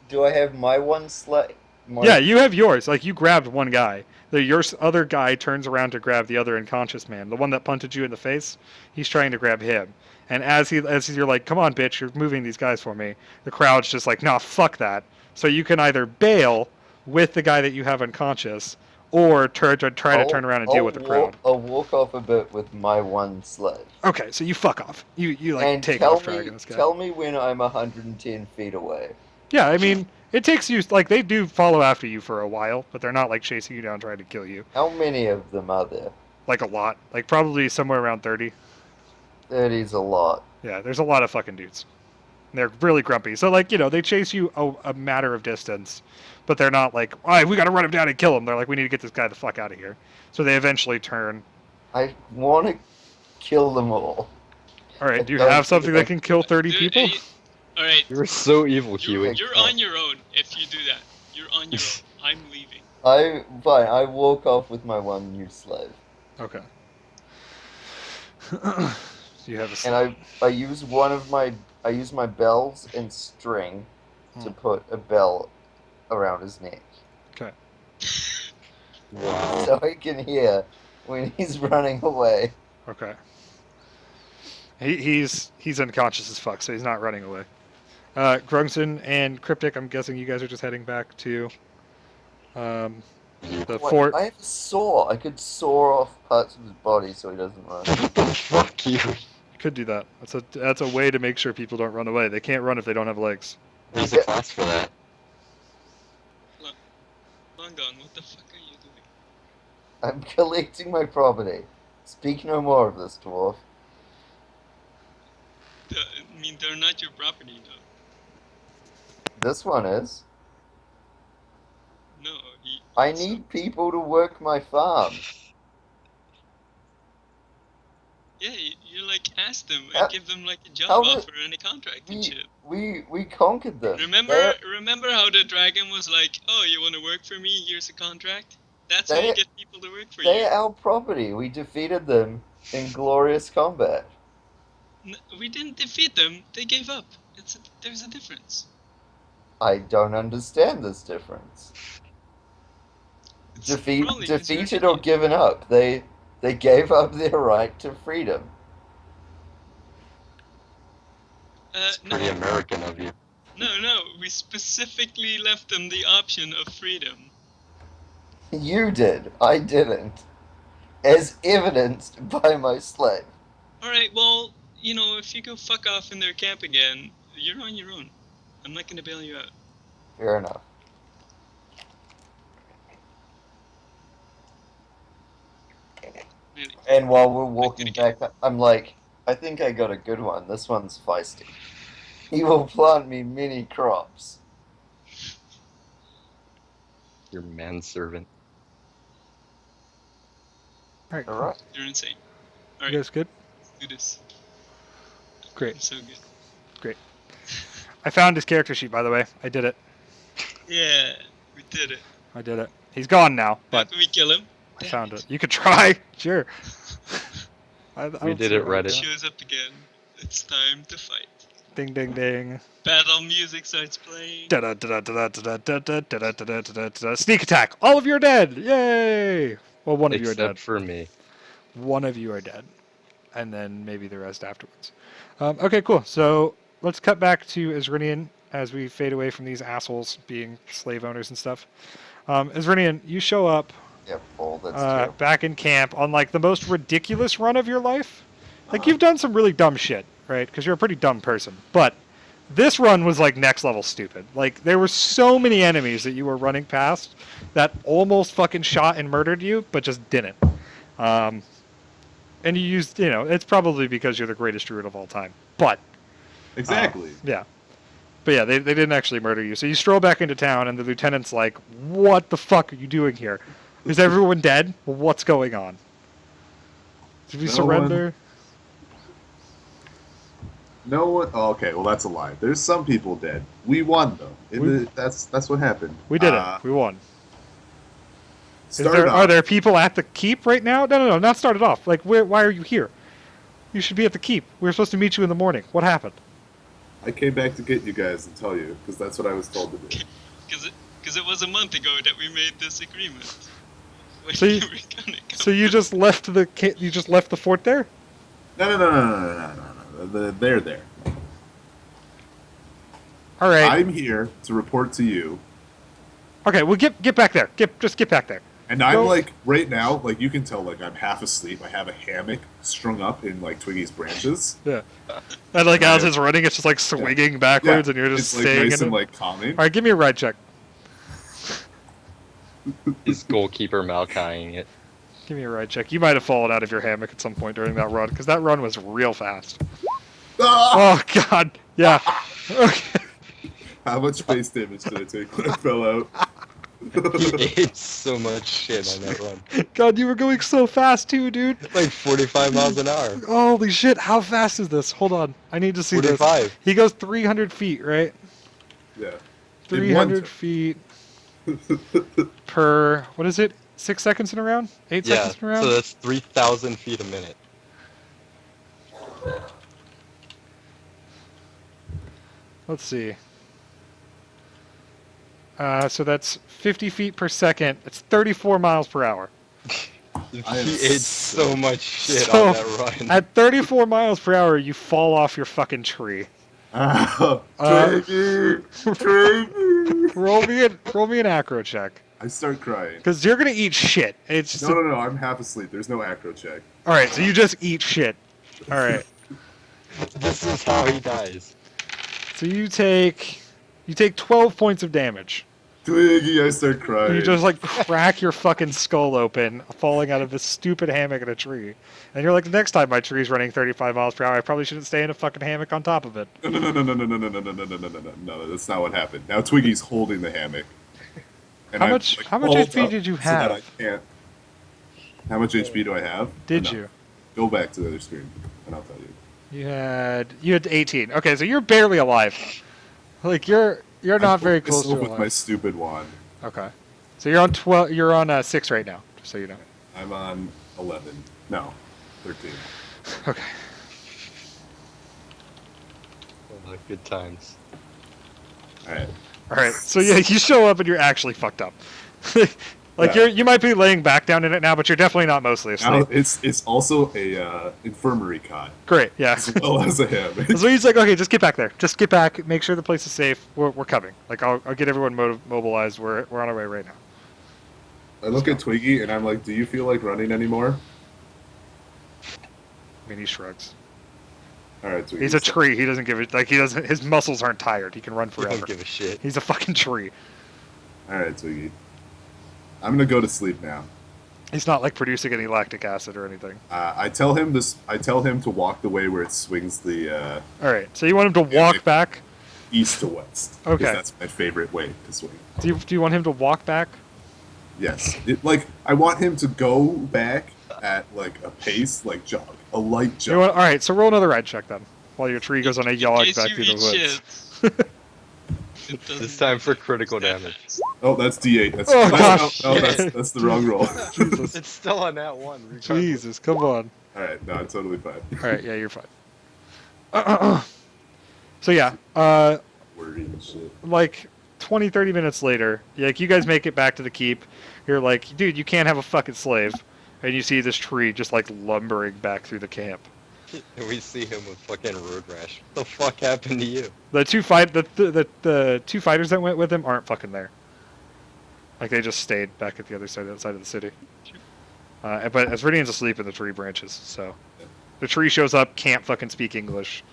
do I have my one slay? Yeah, you have yours. Like you grabbed one guy. Your other guy turns around to grab the other unconscious man, the one that punted you in the face. He's trying to grab him, and as you're like, "Come on, bitch, you're moving these guys for me." The crowd's just like, "Nah, fuck that." So you can either bail with the guy that you have unconscious, or try to turn around and deal with the crowd. I'll walk off a bit with my one sledge. Okay, so you fuck off. You like And take tell off dragging this guy. tell me when I'm 110 feet away. Yeah, I mean, it takes you like they do follow after you for a while, but they're not like chasing you down trying to kill you. How many of them are there? Like a lot, like probably somewhere around 30. 30's a lot. Yeah, there's a lot of fucking dudes. They're really grumpy. So like they chase you a matter of distance, but they're not like, all right, we got to run him down and kill him. They're like, we need to get this guy the fuck out of here. So they eventually turn. I want to kill them all. All right, do you have something that can kill 30 Dude, people? Alright, You're so evil, Huey. you're on your own if you do that. You're on your own. I'm leaving. Fine. I walk off with my one new slave, Okay. So you have a. and I use my bells and string to put a bell around his neck, Okay. Wow. so I can hear when he's running away. Okay. He's unconscious as fuck, so he's not running away. Grungson and Cryptic, I'm guessing you guys are just heading back to the What? fort. I have a saw. I could saw off parts of his body so he doesn't run. What the fuck, Huey? You could do that. That's a way to make sure people don't run away. They can't run if they don't have legs. There's a class for that. Long gone, what the fuck are you doing? I'm collecting my property. Speak no more of this, dwarf. I mean, they're not your property, though. This one is. No, I need people to work my farm. Yeah, you like ask them How- and give them like a job how would- offer and a contract and shit. We conquered them. Remember how the dragon was like, "Oh, you want to work for me? Here's a contract." That's how you They- get people to work for They're you. our property. We defeated them in glorious combat. We didn't defeat them. They gave up. There's a difference. I don't understand this difference. It's probably 'cause you're Defeated an or idiot. given up. They gave up their right to freedom. Pretty American of you. No. We specifically left them the option of freedom. You did. I didn't. As evidenced by my slave. All right. Well, if you go fuck off in their camp again, you're on your own. I'm not gonna bail you out. Fair enough. Really. And while we're walking back, I'm like, I think I got a good one. This one's feisty. He will plant me many crops. Your manservant. All right. All right. You're insane. You Alright, guys good? let's do this. Great. I'm so good. I found his character sheet, by the way. I did it. Yeah, we did it. I did it. He's gone now, How but can we kill him? I Damn found it. You could try. Sure. I We don't did see it why Reddit. not. Shows up again. It's time to fight. Ding, ding, ding. Battle music starts playing. Da-da-da-da-da-da-da-da-da-da-da-da-da. Sneak attack. All of you are dead. Yay. Well, one of you are Except dead. for me. One of you are dead. And then maybe the rest afterwards. Okay, cool. So let's cut back to Isrinian as we fade away from these assholes being slave owners and stuff. Isrinian, you show up Yep, all that's true. back in camp on like the most ridiculous run of your life. Like you've done some really dumb shit, right? Because you're a pretty dumb person. But this run was like next level stupid. Like there were so many enemies that you were running past that almost fucking shot and murdered you, but just didn't. And you used, it's probably because you're the greatest druid of all time. But Exactly. yeah. But yeah, they didn't actually murder you. So you stroll back into town, and the lieutenant's like, "What the fuck are you doing here? Is everyone dead? Well, what's going on? Did we No surrender?" No one. Oh, okay, well that's a lie. There's some people dead. We won though. That's what happened. We did it. We won. Started Are off. there people at the keep right now? No, not started off. Like, why are you here? You should be at the keep. We were supposed to meet you in the morning. What happened? I came back to get you guys and tell you because that's what I was told to do. Because it was a month ago that we made this agreement. When So you- were gonna come So you just left the fort there? No. They're there. All right. I'm here to report to you, Okay, well get back there. Just get back there. and I'm Go. like right now, like you can tell, like I'm half asleep. I have a hammock strung up in like Twiggy's branches. Yeah. And like as it's running, it's just like swinging backwards, and you're just it's like staying nice in and it. like calming. All right, give me a ride check. Is goalkeeper Malkaiing it? Give me a ride check. You might have fallen out of your hammock at some point during that run, because that run was real fast. Ah! Oh God. Yeah. Okay. How much face damage did I take when I fell out? He ate so much shit on that run. God, you were going so fast too, dude. Like 45 miles an hour. Holy shit! How fast is this? Hold on. I need to see this. 45. He goes 300 feet, right? Yeah. 300 feet per. What is it? 6 seconds in a round? 8 Yeah, seconds in a round? so that's 3,000 feet a minute. Let's see. So that's 50 feet per second. It's 34 miles per hour. He I am ate so much shit So, on that run. At 34 miles per hour, you fall off your fucking tree. Ah, Uh, Twiggy! Twiggy! Roll me an acro check, I start crying. because you're gonna eat shit. It's just No, I'm half asleep. There's no acro check. all right. So you just eat shit. All right. This is how he dies. So you take 12 points of damage. Twiggy, I start crying. You just like crack your fucking skull open, falling out of this stupid hammock in a tree. And you're like, next time my tree's running 35 miles per hour, I probably shouldn't stay in a fucking hammock on top of it. No, that's not what happened. Now Twiggy's holding the hammock. And How I'm, much like, HP pulled up did you so that I have? can't. How much HP do I have? Did No. you? Go back to the other screen, and I'll tell you. You had 18. Okay, so you're barely alive. Like you're not very close to myself with my alive. stupid wand. Okay. So you're on 12. You're on 6 right now, just so you know. I'm on 11. No, 13. Okay. Oh, good times. All right. All right. So yeah, you show up and you're actually fucked up. Like Yeah. you might be laying back down in it now, but you're definitely not mostly Now asleep. it's also a infirmary cot Great. Yeah. as well as a hammock. So he's like, okay, just get back there. Just get back. Make sure the place is safe. We're coming. Like I'll get everyone mobilized. We're on our way right now. I look at Twiggy and I'm like, "Do you feel like running anymore?" I mean, he shrugs. All right, Twiggy. He's a so- tree. He doesn't give it. Like he doesn't. His muscles aren't tired. He can run You forever. don't give a shit. He's a fucking tree. All right, Twiggy. I'm gonna go to sleep now. He's not like producing any lactic acid or anything. I tell him this. I tell him to walk the way where it swings the All right. So you want him to walk back? east to west. 'cause Okay. That's my favorite way to swing. Do you want him to walk back? Yes. I want him to go back at like a pace, like jog, a light jog. All right. So roll another ride check then, while your tree goes on a In jog case back you through the eat woods. shit, it It's doesn't time for like critical that damage. fast. Oh, that's D8. That's, Oh, no, gosh. no, that's the wrong roll. Jesus. It's still on that one. regardless. Jesus, come on. All right, no, I'm totally fine. All right. Yeah, you're fine. So yeah, Worry and shit. like 20, 30 minutes later, like you guys make it back to the keep. You're like, dude, you can't have a fucking slave. And you see this tree just like lumbering back through the camp. And we see him with fucking road rash. What the fuck happened to you? The two two fighters that went with him aren't fucking there. Like they just stayed back at the other side of the city. But Asridian's asleep in the tree branches, so the tree shows up, can't fucking speak English,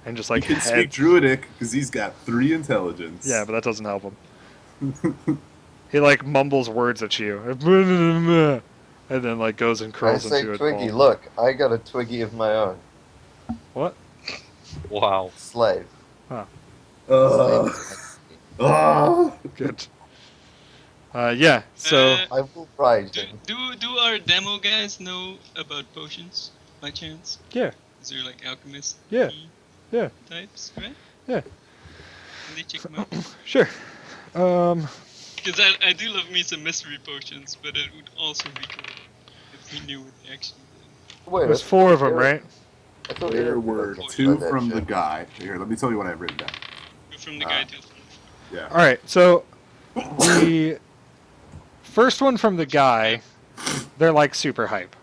and just like He can speak heads. Druidic because he's got 3 intelligence. Yeah, but that doesn't help him. He like mumbles words at you, and then like goes and I curls say, into a Twiggy, ball. look, I got a Twiggy of my own. What? Wow. Slave. Uh, uh, Good. Yeah. So I will ride Do, him. do our demo guys know about potions by chance? yeah, Is there like alchemist? Yeah. key? Yeah. types, right? Yeah. Can they check them out? Sure. Because I do love me some mystery potions, but it would also be cool if we knew what they actually did. Wait, There's I 4 of thought them, right? I thought There Eric were was two inside that from the ship. guy. Here, let me tell you what I've written down. From the Ah. guy to Yeah. All right. So the first one from the guy, they're like super hype.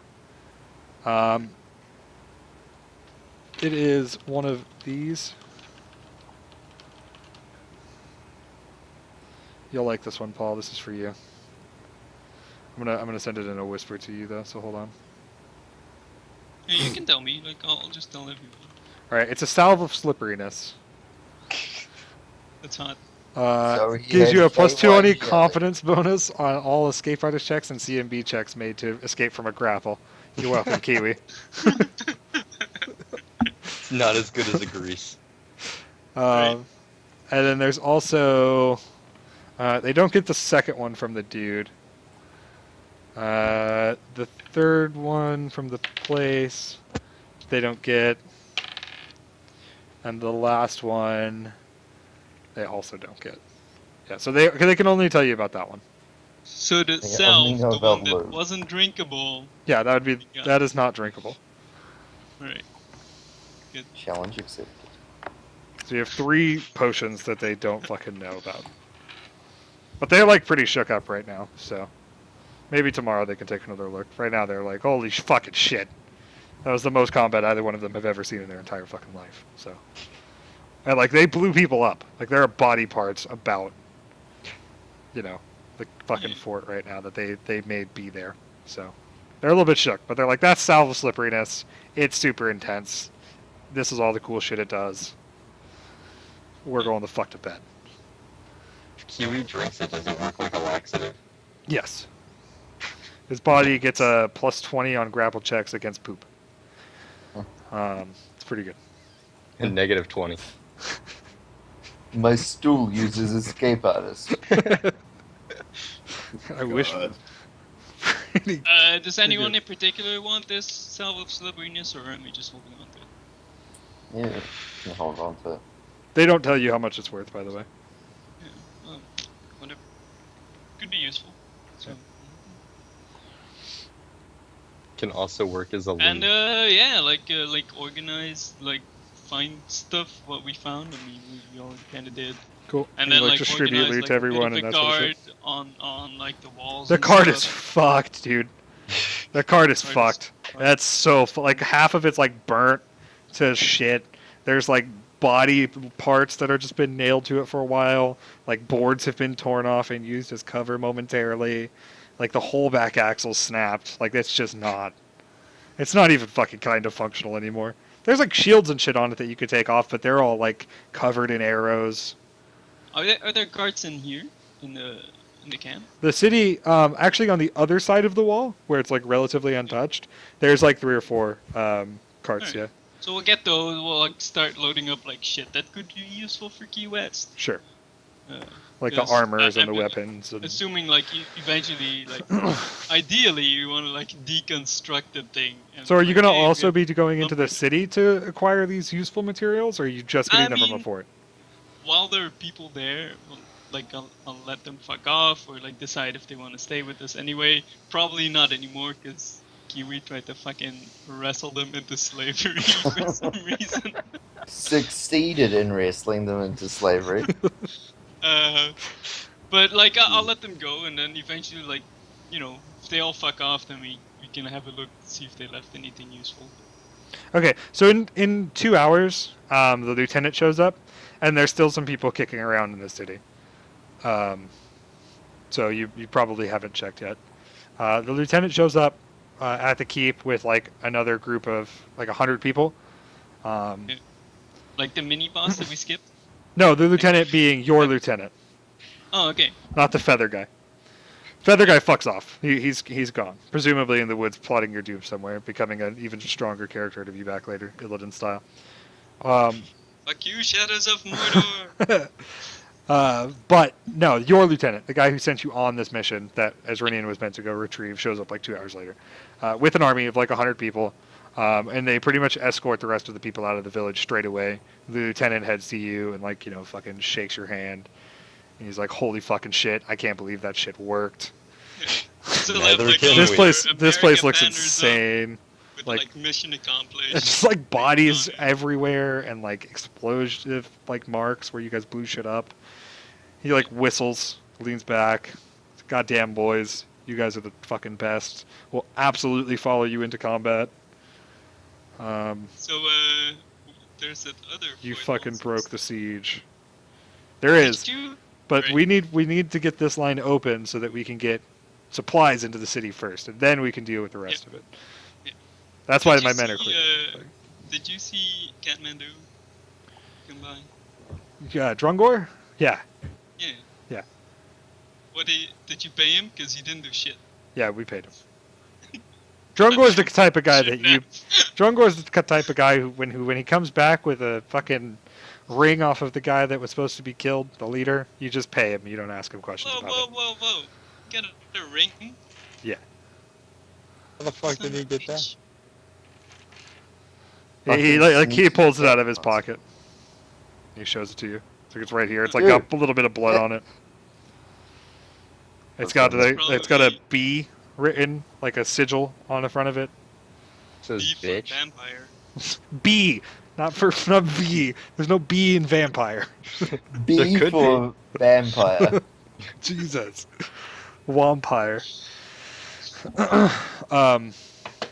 It is one of these. You'll like this one, Paul. This is for you. I'm gonna send it in a whisper to you though. So hold on. Yeah, you can tell me. Like I'll just tell everyone. All right. It's a salve of slipperiness. That's hot. So he Gives has you a +2 on KYD any confidence bonus on all escape artist checks and CMB checks made to escape from a grapple. You're welcome, Kiwi. It's not as good as a grease. Right. And then there's also they don't get the second one from the dude. The third one from the place they don't get, and the last one they also don't get. Yeah, so they can only tell you about that one. So the only self, know the about one that Lou. wasn't drinkable. Yeah, that would be Yeah. that is not drinkable. Right. Challenge accepted. So you have 3 potions that they don't fucking know about. But they're like pretty shook up right now, so maybe tomorrow they can take another look. Right now they're like, holy fucking shit. That was the most combat either one of them have ever seen in their entire fucking life. So, and like they blew people up. Like there are body parts about, you know, the fucking fort right now that they made be there. So they're a little bit shook, but they're like, that's salve of slipperiness. It's super intense. This is all the cool shit it does. We're going the fuck to bed. If Kiwi drinks it, does it work like a laxative? Yes. His body gets a +20 on grapple checks against poop. It's pretty good. And -20. My stool uses escape artist. I wish. God. Does anyone in particular want this salve of slipperiness, or am we just holding on to it? Yeah, you can hold on to it. They don't tell you how much it's worth, by the way. Yeah. Well, whatever. Could be useful. So. Can also work as a And lube. yeah, like organize, like find stuff what we found. I mean, we all kind of did. Cool. And you then like distribute organize loot like to everyone a and bit that of a sort of guard shit. on like the walls. The and card is stuff. fucked, dude. The card is Card is fucked. fucked. That's so like half of it's like burnt to shit. There's like body parts that are just been nailed to it for a while. Like boards have been torn off and used as cover momentarily. Like the whole back axle snapped. Like it's just not. It's not even fucking kind of functional anymore. There's like shields and shit on it that you could take off, but they're all like covered in arrows. Are there guards in here in the camp? The city, actually on the other side of the wall, where it's like relatively untouched, there's like 3 or 4 carts. Alright. Yeah, So we'll get those. We'll like start loading up like shit that could be useful for Key West. sure. Uh, Like the Yes, armors I and the mean, weapons. And... assuming like eventually, like ideally, you want to like deconstruct the thing. And So are you like, gonna hey, we also have be going into the numbers. city to acquire these useful materials, or are you just getting I them from a mean- fort? While there are people there, like I'll let them fuck off or like decide if they want to stay with us anyway. Probably not anymore because Kiwi tried to fucking wrestle them into slavery for some reason. Succeeded in wrestling them into slavery. But like I'll let them go, and then eventually, like, you know, if they all fuck off, then we can have a look to see if they left anything useful. Okay, so in 2 hours, the lieutenant shows up, and there's still some people kicking around in the city. So you probably haven't checked yet. The lieutenant shows up at the keep with like another group of like 100 people. Like the mini boss that we skipped. No, the lieutenant being your lieutenant, Oh, okay. not the feather guy. Feather guy fucks off. He's gone, presumably in the woods, plotting your doom somewhere, becoming an even stronger character to be back later, Illidan style. Fuck you, Shadows of Mordor. But no, your lieutenant, the guy who sent you on this mission that Azranian was meant to go retrieve, shows up like 2 hours later with an army of like 100 people. And they pretty much escort the rest of the people out of the village straight away. The lieutenant heads to you and, like, fucking shakes your hand. And he's like, holy fucking shit, I can't believe that shit worked. So Neither like, can all we. This place American looks banners up insane. With, like- mission accomplished. It's just like bodies Nice. everywhere and like explosive like marks where you guys blew shit up. He like whistles, leans back. Goddamn boys, you guys are the fucking best. We'll absolutely follow you into combat. So there's that other. You void fucking monsters. broke the siege. There is, Did you? but Right. we need to get this line open so that we can get supplies into the city first, and then we can deal with the rest of it. Yeah. That's Did why you my men are see, clear. Did you see Kathmandu come by? Yeah, Drungor? Yeah. Yeah. Yeah. Did you pay him? Because he didn't do shit. Yeah, we paid him. Drungor's the type of guy that you. Drungor's the type of guy who when he comes back with a fucking ring off of the guy that was supposed to be killed, the leader, you just pay him. You don't ask him questions Whoa, about whoa, it. whoa, whoa! Get a ring. How the fuck did he get that? Bitch. He Fucking he pulls it sneaky out of his bitch. pocket. He shows it to you. It's like it's right here. It's like Dude. got a little bit of blood on it. It's got Okay. it's got a B written like a sigil on the front of it. Says B for bitch. vampire. B, not V. There's no B in vampire. B There could for vampire. Jesus. Wampire.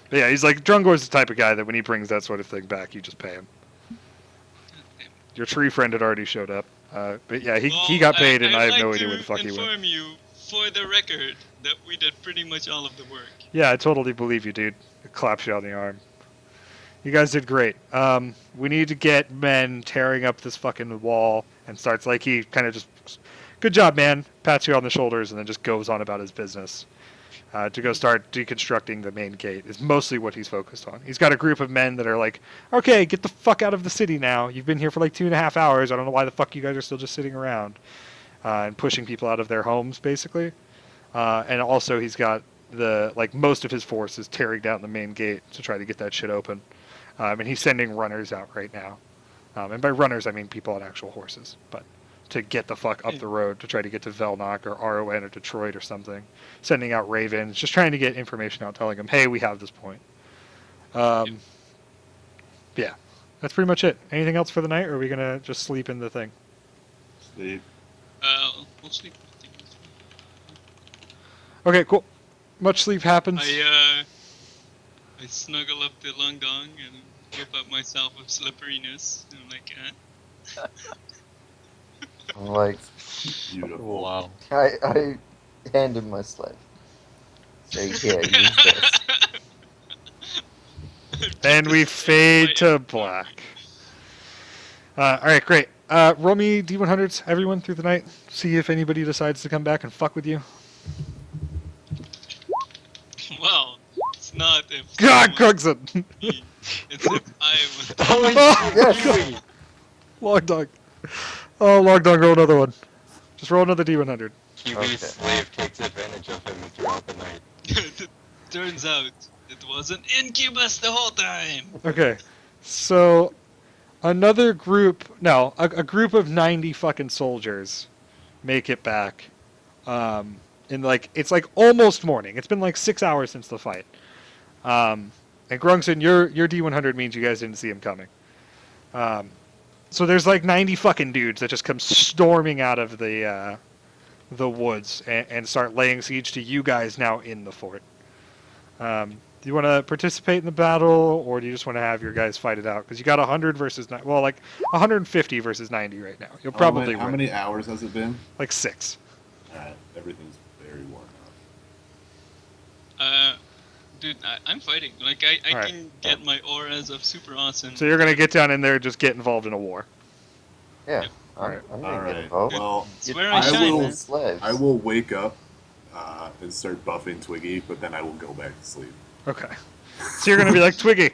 But yeah, he's like, Drungor's the type of guy that when he brings that sort of thing back, you just pay him. Your tree friend had already showed up. But yeah, he got paid, and I have no idea where the fuck he went. inform you, for the record, that we did pretty much all of the work. Yeah, I totally believe you, dude. Claps you on the arm. You guys did great. We need to get men tearing up this fucking wall, and starts like he kind of just, good job, man. Pats you on the shoulders, and then just goes on about his business. To go start deconstructing the main gate is mostly what he's focused on. He's got a group of men that are like, okay, get the fuck out of the city now. You've been here for like 2.5 hours. I don't know why the fuck you guys are still just sitting around. And pushing people out of their homes, basically. And also he's got most of his forces tearing down the main gate to try to get that shit open. And he's sending runners out right now. And by runners, I mean people on actual horses. But to get the fuck up the road to try to get to Velnock or RON or Detroit or something. Sending out ravens, just trying to get information out, telling them, hey, we have this point. Yeah, that's pretty much it. Anything else for the night, or are we going to just sleep in the thing? Sleep. We'll sleep. Okay, cool. Much sleep happens. I snuggle up the long dong and whip up myself with slipperiness. And I'm like, I'm like, Beautiful. Wow. I hand him my slave. So here, use this. And we fade to black. Alright, great. Roll me D100s, everyone, through the night. See if anybody decides to come back and fuck with you. Well, it's not if. God, someone Cookson! me. It's if I was. Oh, Yes. Log dog. Oh, log dog, roll another one. Just roll another D100. Kiwi's Okay. slave takes advantage of him throughout the night. Turns out it was an incubus the whole time. Okay, so another group, no, a group of 90 fucking soldiers make it back. In like, it's like almost morning. It's been like 6 hours since the fight. And Grungson, your D100 means you guys didn't see him coming. So there's like 90 fucking dudes that just come storming out of the woods and start laying siege to you guys now in the fort. Do you want to participate in the battle, or do you just want to have your guys fight it out? Because you got 100 versus 90. Well, like 150 versus 90 right now. You'll probably How win. many hours has it been? Like 6. Alright, everything's very worn Dude, I'm fighting. Like, I Alright. can get my auras of super awesome. So you're gonna get down in there, and just get involved in a war. Yeah, Alright. I'm out. gonna get Alright, involved. well, It's where I I shine, will- man. Slaves. I will wake up and start buffing Twiggy, but then I will go back to sleep. Okay. So you're gonna be like, Twiggy,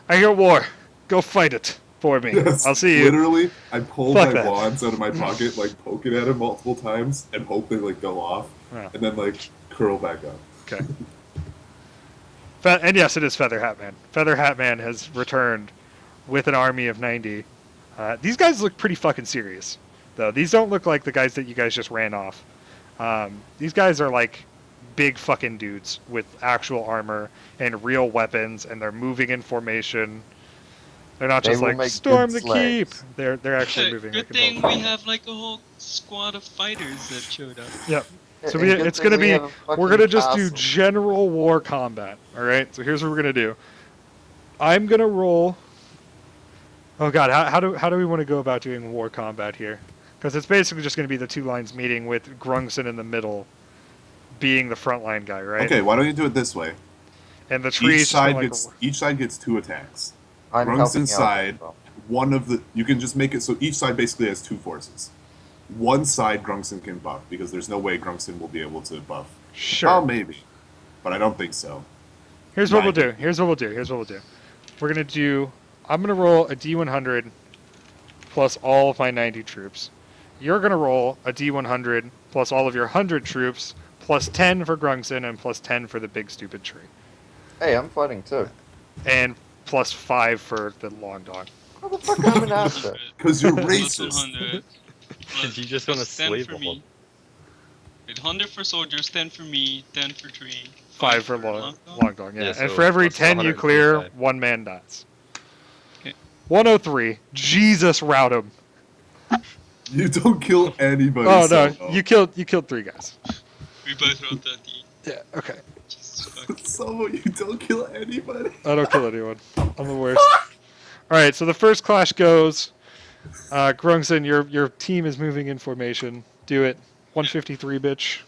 I hear war. Go fight it for me. Yes, I'll see you. Literally, I pull Fuck my that. wands out of my pocket, like poke it at him multiple times, and hope they like go off, Yeah. and then like curl back up. Okay. And yes, it is Feather Hat Man. Feather Hat Man has returned with an army of 90. These guys look pretty fucking serious, though. These don't look like the guys that you guys just ran off. These guys are like big fucking dudes with actual armor and real weapons, and they're moving in formation. They're not They just will like make storm good the keep. slaves. They're actually moving. Good like a thing building. we have like a whole squad of fighters that showed up. Yep. So And good it's thing gonna we be. have a We're fucking gonna just do castle. general war combat. All right. So here's what we're gonna do. I'm gonna roll. Oh god, how do we want to go about doing war combat here? Because it's basically just gonna be the two lines meeting with Grungson in the middle, being the frontline guy, right? Okay, why don't you do it this way? And the trees. Each side gets 2 attacks. I'm Grunks helping out inside. as well. One of the you can just make it so each side basically has 2 forces. One side Grunkson can buff because there's no way Grunkson will be able to buff. Sure. Oh, maybe, but I don't think so. Here's what we'll Nine. do. Here's what we'll do. Here's what we'll do. We're gonna do. I'm gonna roll a D100 plus all of my 90 troops. You're gonna roll a D100 plus all of your 100 troops plus 10 for Grungson and plus 10 for the big stupid tree, Hey, I'm fighting too. and plus 5 for the long dog. How the fuck am I an archer? 'Cause you're Plus racist. 100. Because you just want to plus 10 slave for the me. whole. Wait, 100 for soldiers, 10 for me, 10 for tree, 5 for long dog. Yeah. Yeah, and so for every plus 10 you clear, 125. 1 man dies. Okay. 103. Jesus, route him. You don't kill anybody. Oh no, solo. you killed 3 guys. We both rolled 30. Yeah. Okay. Jesus fuck. Solo, you don't kill anybody. I don't kill anyone. I'm the worst. All right, so the first clash goes. Grungson, your team is moving in formation. Do it. 153, bitch.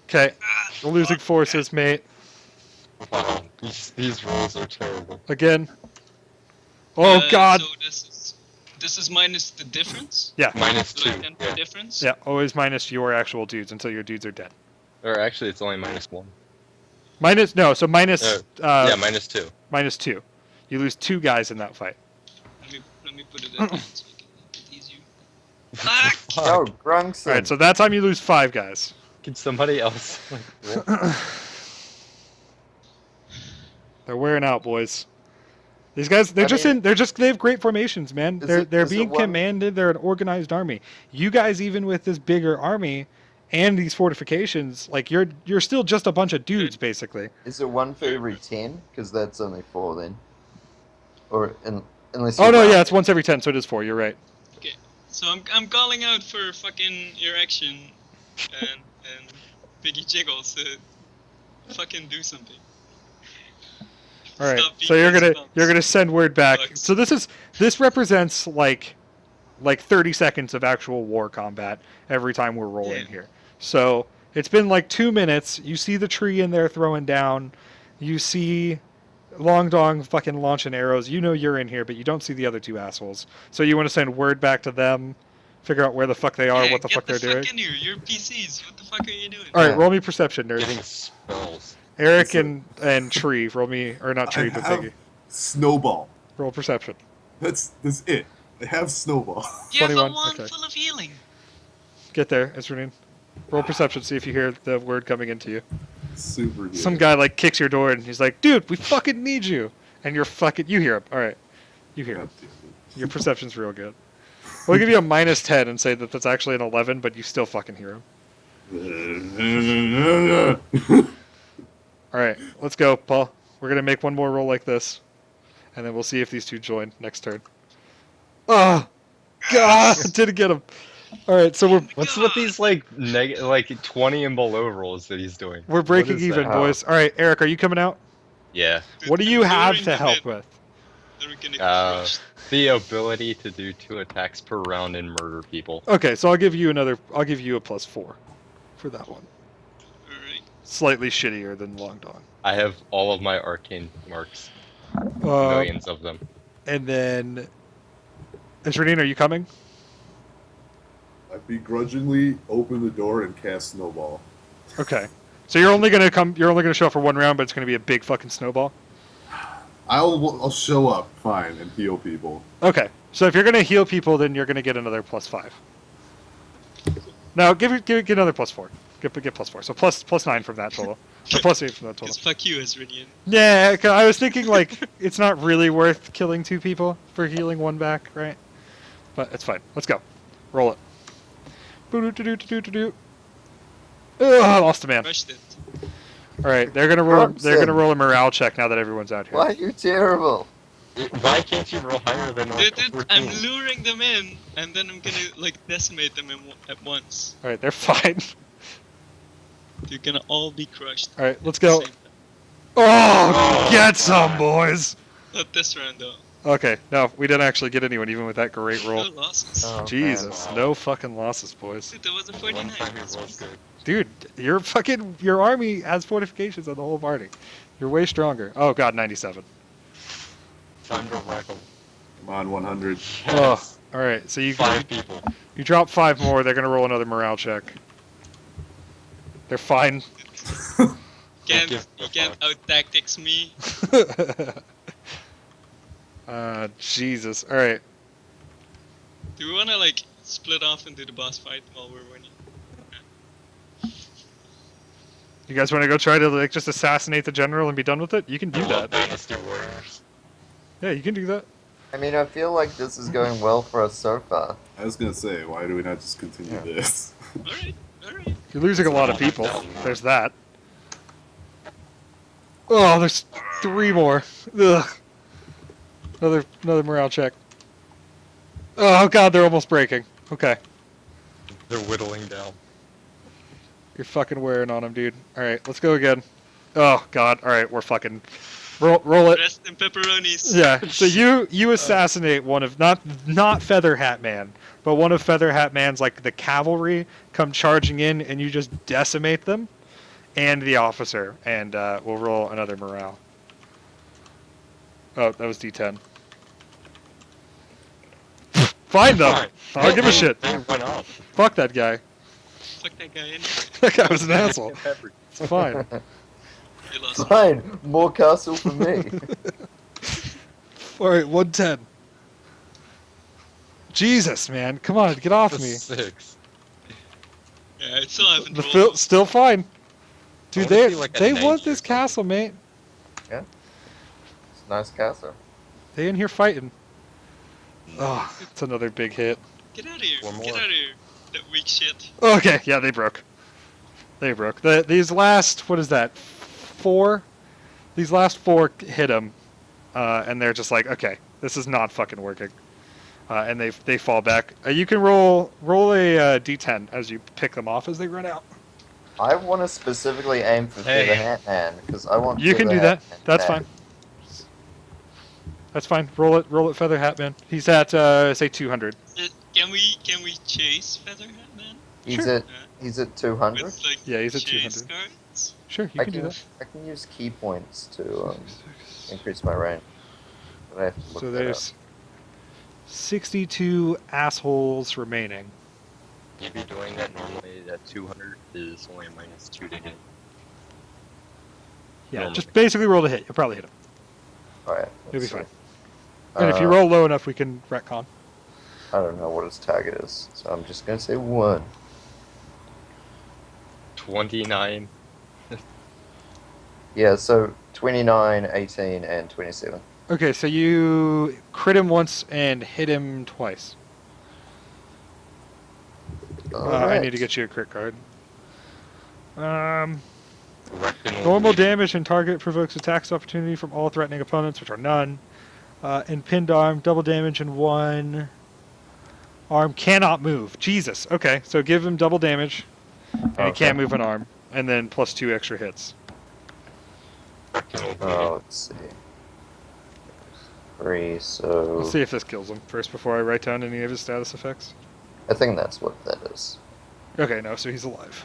Okay. We're losing forces, mate. Wow, these rolls are terrible. Again. Oh God. So this is minus the difference? Yeah. -2. So like 10 for Yeah. difference? Yeah. Always minus your actual dudes until your dudes are dead. Or actually, it's only -1. Minus no. So minus. Yeah, -2. Minus 2. You lose 2 guys in that fight. Let me put it at once so we can make it easier. Ah! Yo, Grungson. All right. So that time you lose 5 guys. Can somebody else like, roll? They're wearing out, boys. These guys, they have great formations, man. Is They're it- they're is it being one- commanded. They're an organized army. You guys, even with this bigger army and these fortifications, like you're still just a bunch of dudes, basically. Is it 1 for every 10? Because that's only 4 then. Or unless. Oh you no, round yeah, it. it's once every 10, so it is 4. You're right. Okay, so I'm calling out for fucking erection and Piggy Jiggles to fucking do something. All right. Stop So being you're gonna send word back. Bugs. So this represents like 30 seconds of actual war combat every time we're rolling Yeah. here. So it's been like 2 minutes. You see the tree in there throwing down. You see Long Dong fucking launching arrows. You know you're in here, but you don't see the other 2 assholes. So you want to send word back to them, figure out where the fuck they are, what the fuck they're doing. Get the fuck in here, you're PCs. What the fuck are you doing? All right, Yeah. roll me perception, nerds. Getting spells. Eric and Tree, roll me, or not Tree, but have Piggy. Snowball. Roll perception. That's it. I have Snowball. You have a 21, wand okay. full of healing. Get there, Esranine. Roll perception, see if you hear the word coming into you. Super good. Some guy like kicks your door and he's like, "Dude, we fucking need you." And you're fucking, you hear him. All right, you hear him. God damn Your perception's real good. We'll give you a -10 and say that that's actually an 11, but you still fucking hear him. it. All right, let's go, Paul. We're gonna make one more roll like this, and then we'll see if these 2 join next turn. Oh, God, didn't get him. All right, so What's with these like 20 and below rolls that he's doing? we're breaking What is even, that? boys. All right, Eric, are you coming out? Yeah. What do you have During to the help mid, with? they're gonna get Uh, crushed. the ability to do 2 attacks per round and murder people. Okay, so I'll give you a +4 for that one. Alright. Slightly shittier than Long Dawn. I have all of my arcane marks. Uh, Millions of them. and then, Esranine, are you coming? I begrudgingly open the door and cast Snowball. Okay. So you're only gonna come. You're only gonna show up for 1 round, but it's gonna be a big fucking snowball. I'll show up, fine, and heal people. Okay. So if you're gonna heal people, then you're gonna get another +5. No, give it another +4. Get +4. So plus 9 from that total. Or plus 8 from that Because total. fuck you, Asridian. Yeah, 'cause I was thinking like it's not really worth killing 2 people for healing 1 back, right? But it's fine. Let's go. Roll it. Boo-doo-doo-doo-doo-doo-doo. Ugh, I lost a man. Crushed it. All right, they're gonna roll. They're gonna Robson. roll a morale check now that everyone's out here. Why are you terrible? Why can't you roll higher than Dude, I'm 14? luring them in, and then I'm gonna like decimate them at once. All right, they're fine. They're gonna all be crushed. All right, let's at the go. same time. Oh, get some, boys. Not this round though. Okay, no, we didn't actually get anyone, even with that great roll. No losses. Oh, Jesus, man. no fucking losses, boys. Dude, that was a One 49. time he rolls good. Dude, your army has fortifications on the whole party. You're way stronger. Oh god, 97. Time to wreck 'em. Come on, 100. Oh, all right. So you 5 people. you drop 5 more. They're gonna roll another morale check. They're fine. Can't, gives you a can't fuck. out tactics me. Jesus. All right. Do we wanna like split off and do the boss fight while we're winning? You guys want to go try to like just assassinate the general and be done with it? You can do I love that. Dynasty Warriors. Yeah, you can do that. I mean, I feel like this is going well for us so far. I was gonna say, why do we not just continue Yeah. this? Alright, alright. You're losing a lot of people. There's that. Oh, there's 3 more. Ugh. Another morale check. Oh god, they're almost breaking. Okay. They're whittling down. You're fucking wearing on them, dude. Alright, let's go again. Oh god, alright, we're fucking... Roll it. Rest in pepperonis. Yeah, so you assassinate one of, not Feather Hat Man, but one of Feather Hat Man's, like, the cavalry come charging in, and you just decimate them, and the officer, and we'll roll another morale. Oh, that was D10. Find them! Fine. I don't give a shit. They went up. Fuck that guy. Fuck that guy anyway. That guy was an asshole. It's fine. You lost. Fine, more castle for me. Alright, 110. Jesus, man. Come on, get off me. 6. Yeah, I still haven't The rolled. still fine. Dude, wanna they see, like, a they knight want or this something. castle, mate. It's a nice castle. They in here fighting. Oh, it's another big hit. Get out of here. One Get more. out of here. That weak shit. Okay, yeah, they broke. They broke. These last, what is that, 4? These last 4 hit them, and they're just like, okay, this is not fucking working. And they fall back. You can roll a d10 as you pick them off as they run out. I want to specifically aim for Hey. Feather Hat Man because I want. You can Feather do that. Hat Man That's back. fine. That's fine. Roll it, Feather Hat Man. He's at say 200. Can we chase Feather Hat Man? He's Sure. at he's at 200. With like Yeah, he's at chase 200. cards? Sure, you I can do that. I can use key points to increase my range. But I have to look So that up. there's 62 assholes remaining. You'd be doing that normally. That 200 is only a -2 to hit. Yeah, Normally. just basically roll to hit. You'll probably hit him. All right, You'll be let's fine. see. And if you roll low enough, we can retcon. I don't know what his target is, so I'm just gonna say 1. 29. Yeah, so 29, 18, and 27. Okay, so you crit him once and hit him twice. I Alright. need to get you a crit card. Reckoned Normal damage and target provokes attacks opportunity from all threatening opponents, which are none. And pinned arm, double damage and 1. Arm cannot move. Jesus. Okay, so give him double damage, and he Okay. can't move an arm, and then plus 2 extra hits. Oh, let's see. 3, so Let's see if this kills him first before I write down any of his status effects. I think that's what that is. Okay, no, so he's alive.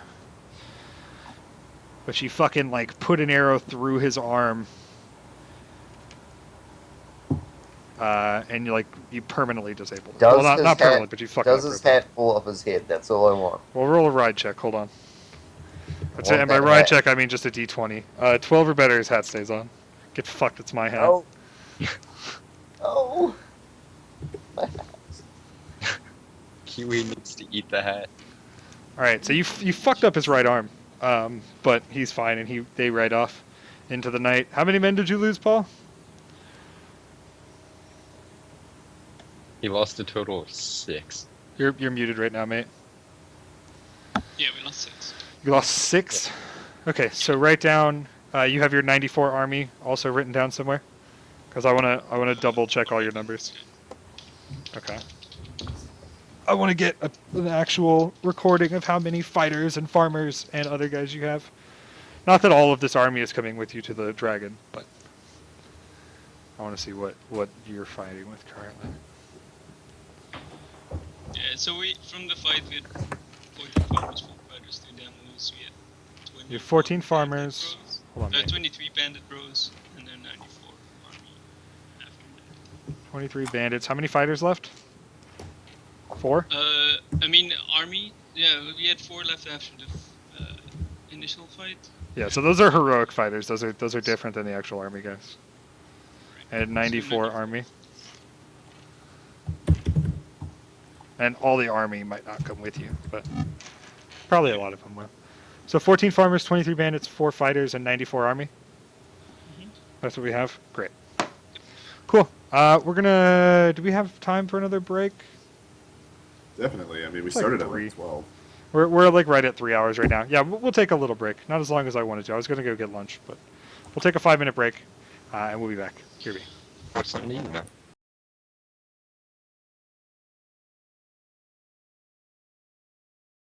But you fucking, like, put an arrow through his arm. And you permanently disable him. Does Well, not his permanently, hat- but you fucking Does his hat fall off his head? That's all I want. We'll roll a ride check, hold on. That's it, Want and by that ride hat. check, I mean just a d20. 12 or better, his hat stays on. Get fucked, it's my hat. Oh. Oh. My hat. Kiwi needs to eat the hat. Alright, so you fucked up his right arm. But he's fine, and they ride off into the night. How many men did you lose, Paul? He lost a total of 6. You're muted right now, mate. Yeah, we lost 6. You lost 6? Okay, so write down, you have your 94 army also written down somewhere? Because I wanna double check all your numbers. Okay. I want to get an actual recording of how many fighters and farmers and other guys you have. Not that all of this army is coming with you to the dragon, but I want to see what you're fighting with currently. Yeah, so from the fight we had 14 farmers, 4 fighters, 2 demos, we had 20. You have 14 farmers. Hold on, mate. 23 bandit bros, and then 94 army after that. 23 bandits. How many fighters left? 4? I mean, army, yeah, we had 4 left after the initial fight. Yeah, so those are heroic fighters. Those are different than the actual army guys. And 94 94. army. And all the army might not come with you, but probably a lot of them will. So 14 farmers, 23 bandits, 4 fighters, and 94 army. Mhm. That's what we have. Great. Cool. We're gonna. Do we have time for another break? Definitely. I mean, we It's like started at 3. like 12. We're like right at 3 hours right now. Yeah, we'll take a little break. Not as long as I wanted to. I was gonna go get lunch, but we'll take a 5-minute break, and we'll be back. Here we. What's something to eat now?